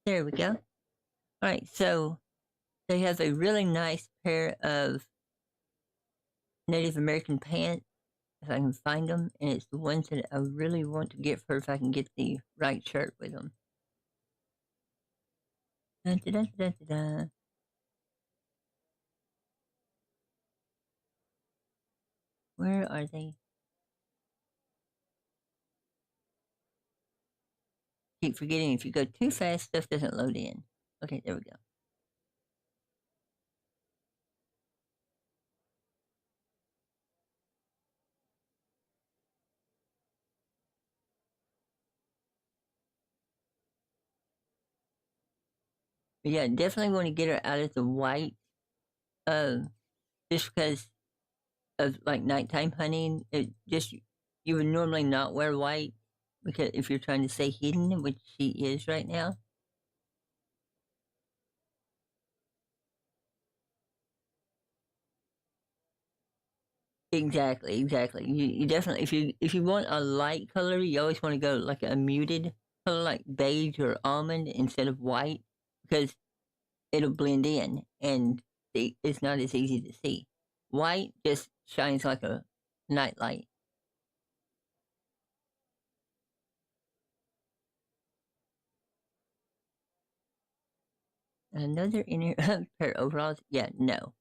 There we go. All right, so they have a really nice pair of Native American pants if I can find them, and it's the ones that I really want to get for her if I can get the right shirt with them. Dun, dun, dun, dun, dun, dun. Where are they? Keep forgetting if you go too fast, stuff doesn't load in. Okay, there we go. But yeah, definitely want to get her out of the white. Just because of like nighttime hunting, it just you would normally not wear white because if you're trying to stay hidden, which she is right now. Exactly, exactly. You definitely if you want a light color, you always want to go like a muted color like beige or almond instead of white because it'll blend in and it's not as easy to see. White just shines like a night light. Another inner pair of overalls? Yeah, no.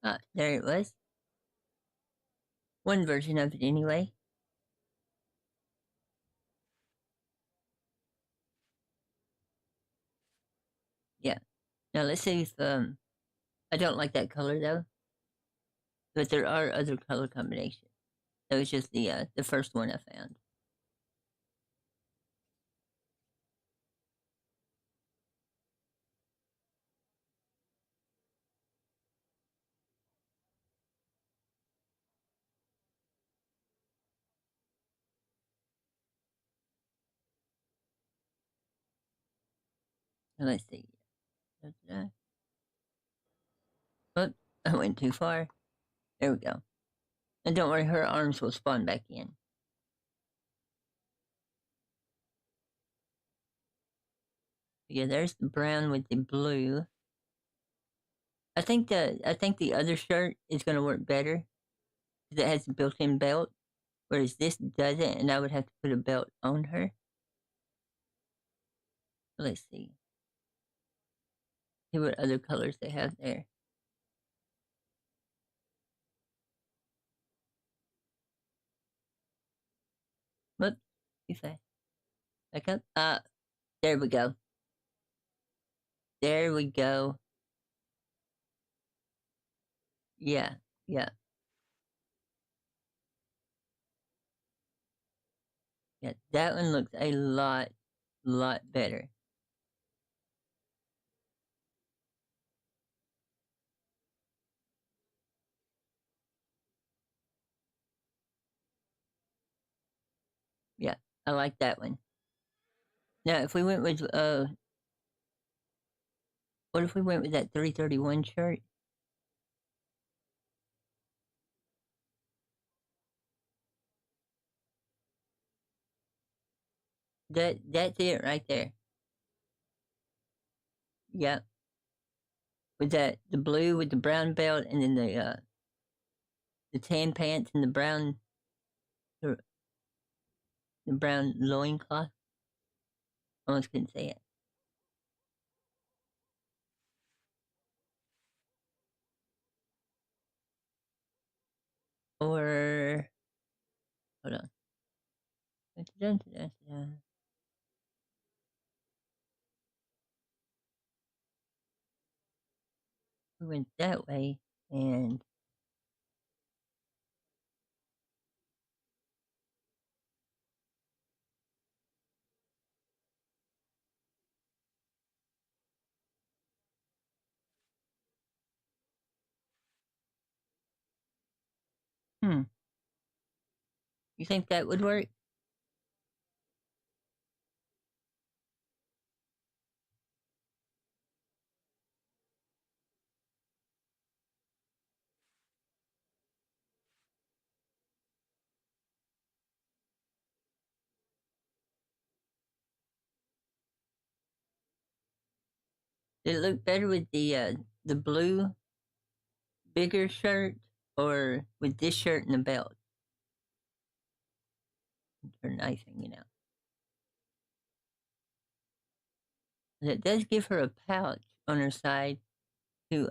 Ah, there it was. One version of it anyway. Yeah. Now let's see if I don't like that color though, but there are other color combinations. That was just the first one I found. Now let's see. Oh, I went too far. There we go. And don't worry, her arms will spawn back in. Yeah, there's the brown with the blue. I think the other shirt is gonna work better because it has a built-in belt, whereas this doesn't, and I would have to put a belt on her. Let's see. See what other colors they have there. Whoops, too fast. Back up. There we go. There we go. Yeah, yeah, yeah. That one looks a lot better. Yeah, I like that one. Now, if we went with what if we went with that 331 shirt? That's it right there. Yep. With that the blue with the brown belt and then the tan pants and the, the brown loincloth. Almost couldn't say it. Or hold on. We went that way and hmm. You think that would work? Did it look better with the blue bigger shirt or with this shirt and the belt? Her knife hanging out. And it does give her a pouch on her side to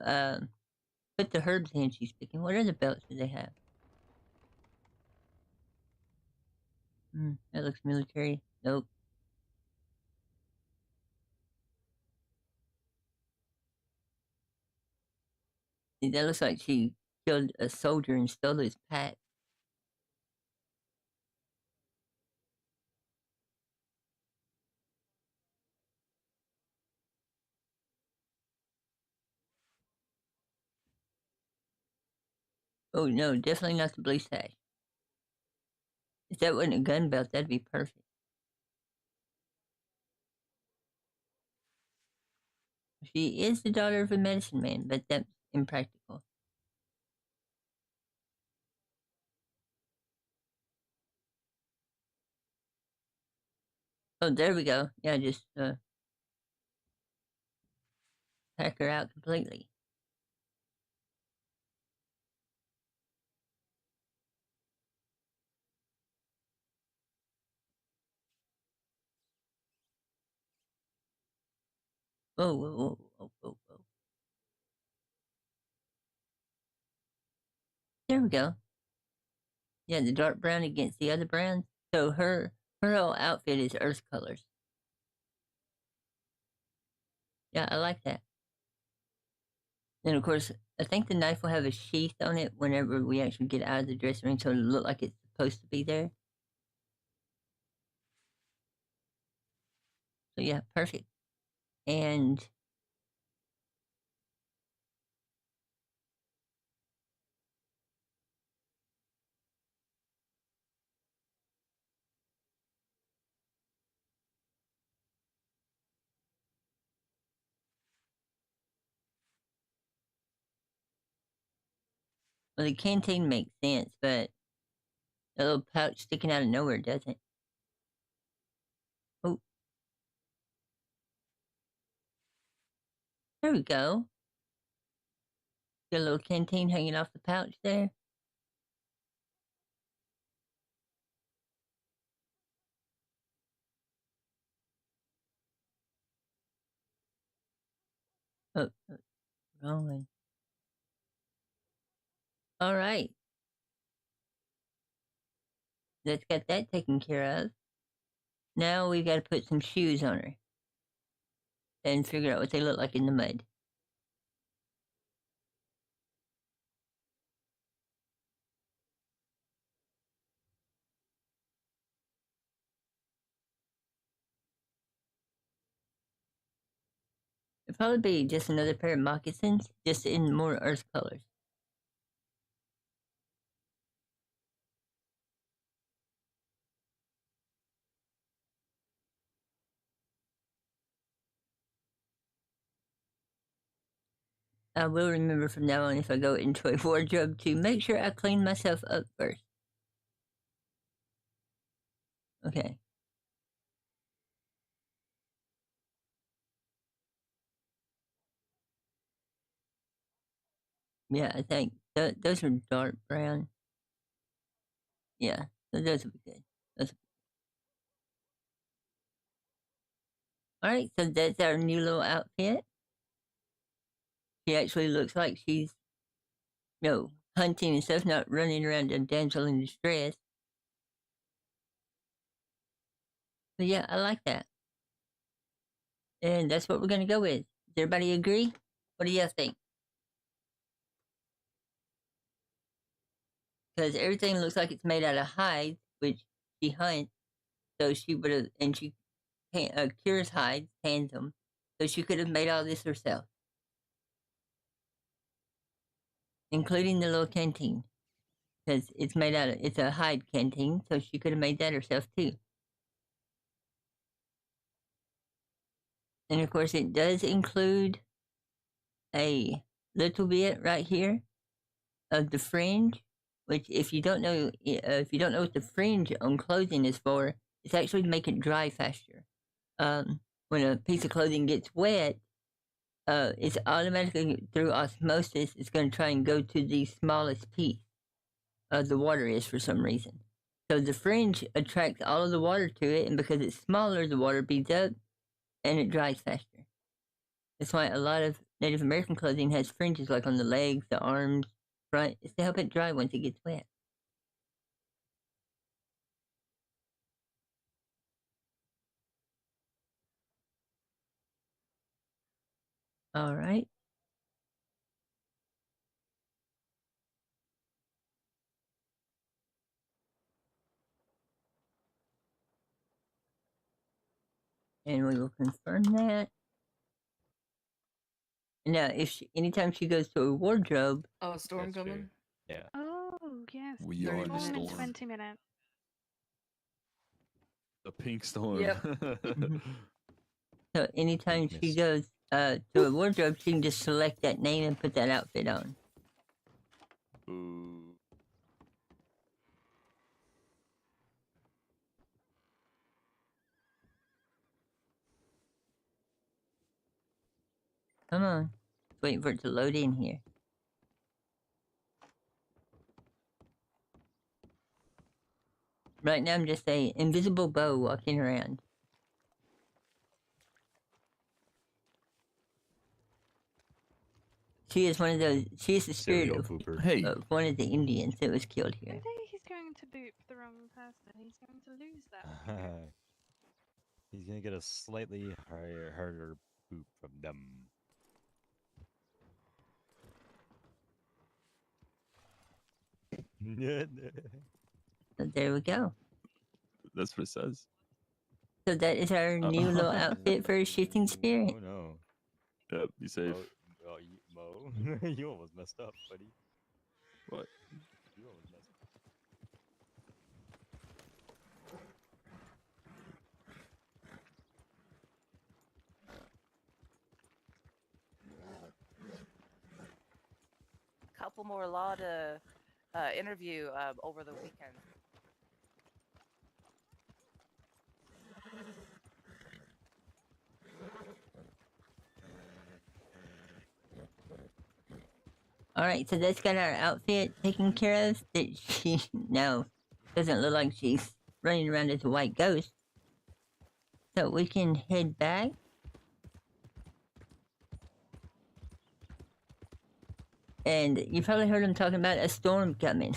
put the herbs in she's picking. What other belts do they have? That looks military. Nope. See, that looks like she killed a soldier and stole his pack. Oh no, definitely not the blue sash. If that wasn't a gun belt, that'd be perfect. She is the daughter of a medicine man, but that's impractical. Oh, there we go. Yeah, just pack her out completely. Whoa, whoa, whoa, whoa, whoa, whoa. There we go. Yeah, the dark brown against the other browns. So her whole outfit is earth colors. Yeah, I like that. And of course, I think the knife will have a sheath on it whenever we actually get out of the dressing room, so it'll look like it's supposed to be there. So yeah, perfect. And well, the canteen makes sense, but a little pouch sticking out of nowhere doesn't. Oh, there we go. Got a little canteen hanging off the pouch there. Oh, wrong one. All right. Let's get that taken care of. Now we've got to put some shoes on her and figure out what they look like in the mud. It'd probably be just another pair of moccasins, just in more earth colors. I will remember from now on if I go into a wardrobe to make sure I clean myself up first. Okay. Yeah, I think those are dark brown. Yeah, so those will be good. All right, so that's our new little outfit. She actually looks like she's, hunting and stuff, not running around a damsel in distress. But yeah, I like that. And that's what we're going to go with. Does everybody agree? What do you think? Because everything looks like it's made out of hide, which she hunts. So she would have, and she cures hides, tans them. So she could have made all this herself, including the little canteen. Because it's a hide canteen, so she could have made that herself too. And of course, it does include a little bit right here of the fringe, which if you don't know what the fringe on clothing is for, it's actually to make it dry faster. When a piece of clothing gets wet, it's automatically through osmosis. It's going to try and go to the smallest piece of the water is for some reason. So the fringe attracts all of the water to it, and because it's smaller, the water beads up and it dries faster. That's why a lot of Native American clothing has fringes, like on the legs, the arms, front. It's to help it dry once it gets wet. All right. And we will confirm that. Now, anytime she goes to a wardrobe, Oh, storm That's true. coming? Yeah. Oh, yes. We 30 are the minutes. Storm in storm. 20 minutes. The pink storm. Yep. so anytime she Mist. goes to a wardrobe, she can just select that name and put that outfit on. Ooh. Come on. Just waiting for it to load in here. Right now, I'm just a invisible bow walking around. She is one of those. She is the spirit Serial of pooper. Hey. one of the Indians that was killed I here. think he's going to boop the wrong person. He's going to lose that. He's gonna get a slightly harder boop from them. So there we go. That's what it says. So that is our new little outfit for a shifting spirit. Oh no. Yep, be safe. Mo, you almost messed up, buddy. What? You almost messed up. Couple more law to interview over the weekend. Alright, so that's got our outfit taken care of. That she no doesn't look like she's running around as a white ghost. So we can head back. And you probably heard him talking about a storm coming.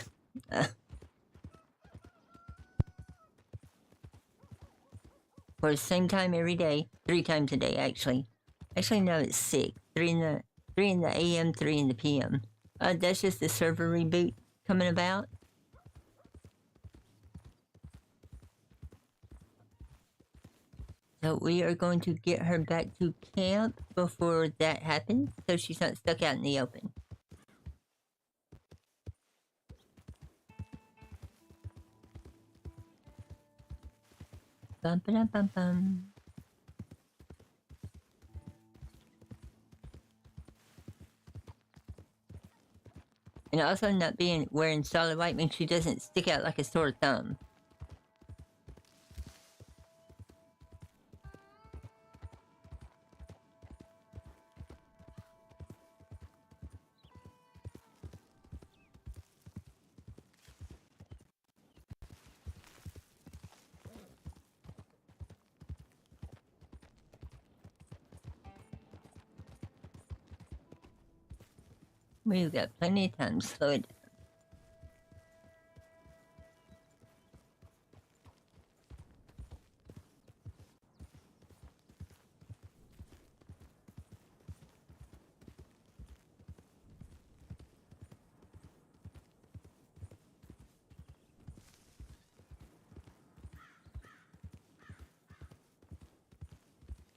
For the same time every day, 3 times a day actually. Actually no, it's 6. 3 in the AM, 3 in the PM. That's just the server reboot coming about. So we are going to get her back to camp before that happens, so she's not stuck out in the open. Bum ba bum bum. And also not wearing solid white means she doesn't stick out like a sore thumb. We've got plenty of time to slow it down.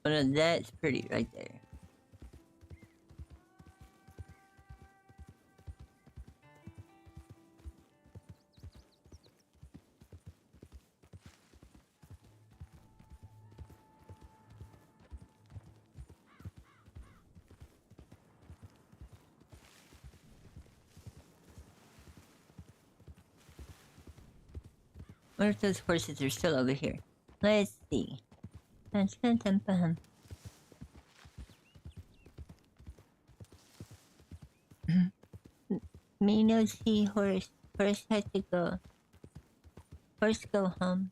Well, that's pretty right there. What if those horses are still over here? Let's see. Dun, dun, dun, dun. me no see horse. Horse has to go. Horse go home.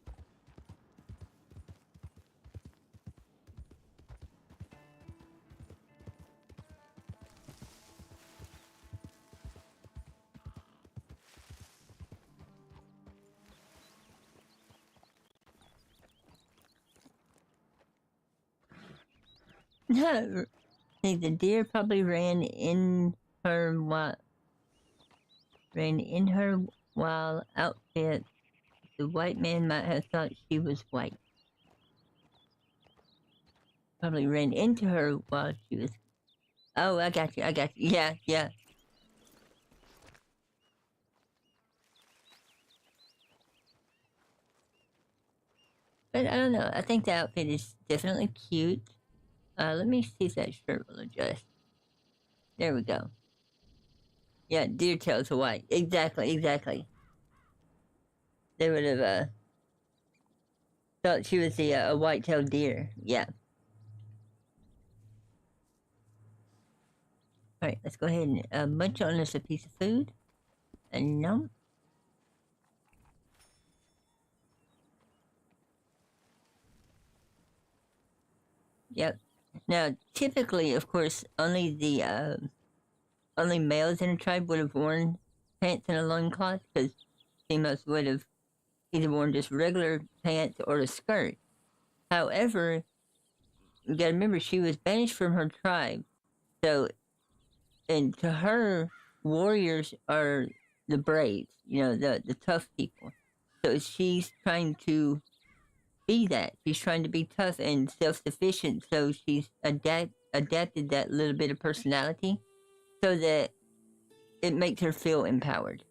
No, see, the deer probably ran in her wild outfit. The white man might have thought she was white. Probably ran into her while she was. Oh, I got you. Yeah, yeah. But I don't know. I think the outfit is definitely cute. Let me see if that shirt will adjust. There we go. Yeah, deer tails are white. Exactly. They would have thought she was a white-tailed deer. Yeah. Alright, let's go ahead and munch on us a piece of food. And no. Yep. Now, typically, of course, only males in a tribe would have worn pants and a loincloth, because females would have either worn just regular pants or a skirt. However, you gotta remember, she was banished from her tribe. So, and to her, warriors are the brave, the tough people. So she's trying to be that. She's trying to be tough and self-sufficient. So she's adapted that little bit of personality so that it makes her feel empowered.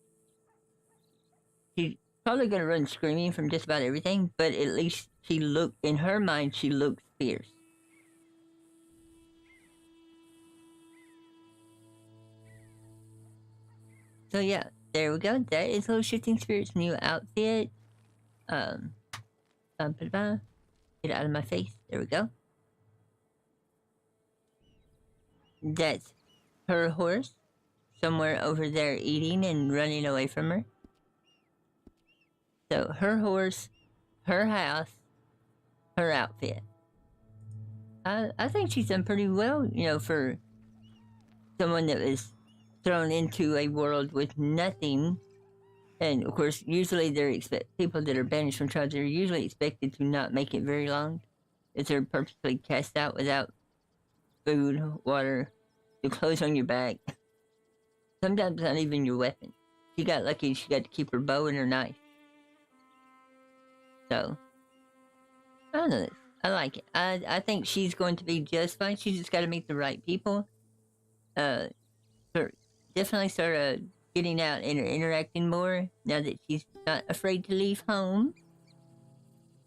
She's probably going to run screaming from just about everything, but at least in her mind, she looks fierce. So yeah, there we go. That is Little Shifting Spirit's new outfit. Get out of my face. There we go. That's her horse, somewhere over there eating and running away from her. So her horse, her house, her outfit. I think she's done pretty well, for someone that was thrown into a world with nothing. And of course, usually people that are banished from tribes are usually expected to not make it very long, if they're purposely cast out without food, water, the clothes on your back. Sometimes not even your weapon. She got lucky; she got to keep her bow and her knife. So, I don't know. I like it. I think she's going to be just fine. She just got to meet the right people. Definitely start getting out and interacting more now that she's not afraid to leave home.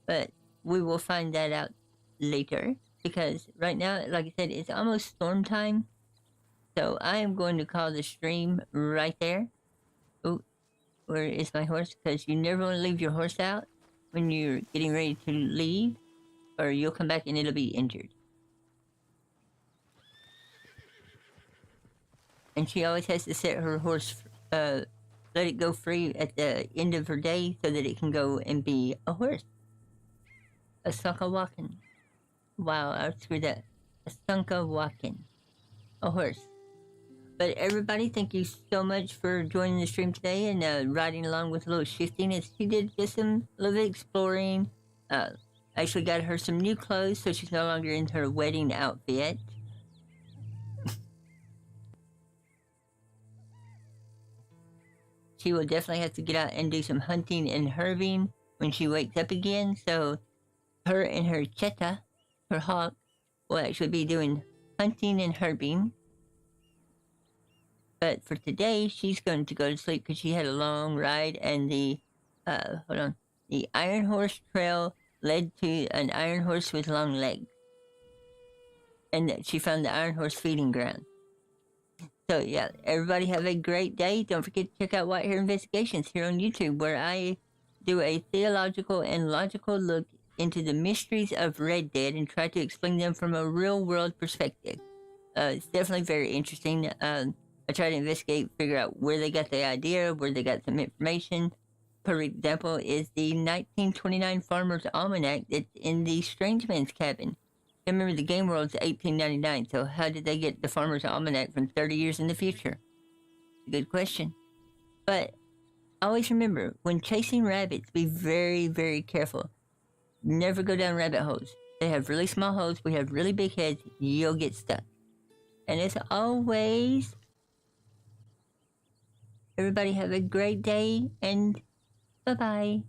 But we will find that out later, because right now, like I said, it's almost storm time. So I am going to call the stream right there. Oh, where is my horse? Because you never want to leave your horse out when you're getting ready to leave, or you'll come back and it'll be injured. And she always has to set her horse, let it go free at the end of her day so that it can go and be a horse. A sunka walking. Wow, I screwed that. A sunka walking. A horse. But everybody, thank you so much for joining the stream today and riding along with a little shifting. As she did just a little bit exploring. Actually got her some new clothes, so she's no longer in her wedding outfit. She will definitely have to get out and do some hunting and herbing when she wakes up again. So her and her cheta, her hawk, will actually be doing hunting and herbing. But for today, she's going to go to sleep because she had a long ride, and the Iron Horse Trail led to an iron horse with long legs. And she found the Iron Horse feeding ground. So yeah, everybody have a great day. Don't forget to check out White Hair Investigations here on YouTube, where I do a theological and logical look into the mysteries of Red Dead and try to explain them from a real world perspective. It's definitely very interesting. I try to investigate, figure out where they got the idea, where they got some information. For example, is the 1929 Farmer's Almanac that's in the Strange Man's cabin. I remember the game world's 1899, so how did they get the Farmer's Almanac from 30 years in the future? Good question. But always remember, when chasing rabbits, be very, very careful. Never go down rabbit holes. They have really small holes, we have really big heads, you'll get stuck. And as always, everybody have a great day, and bye-bye.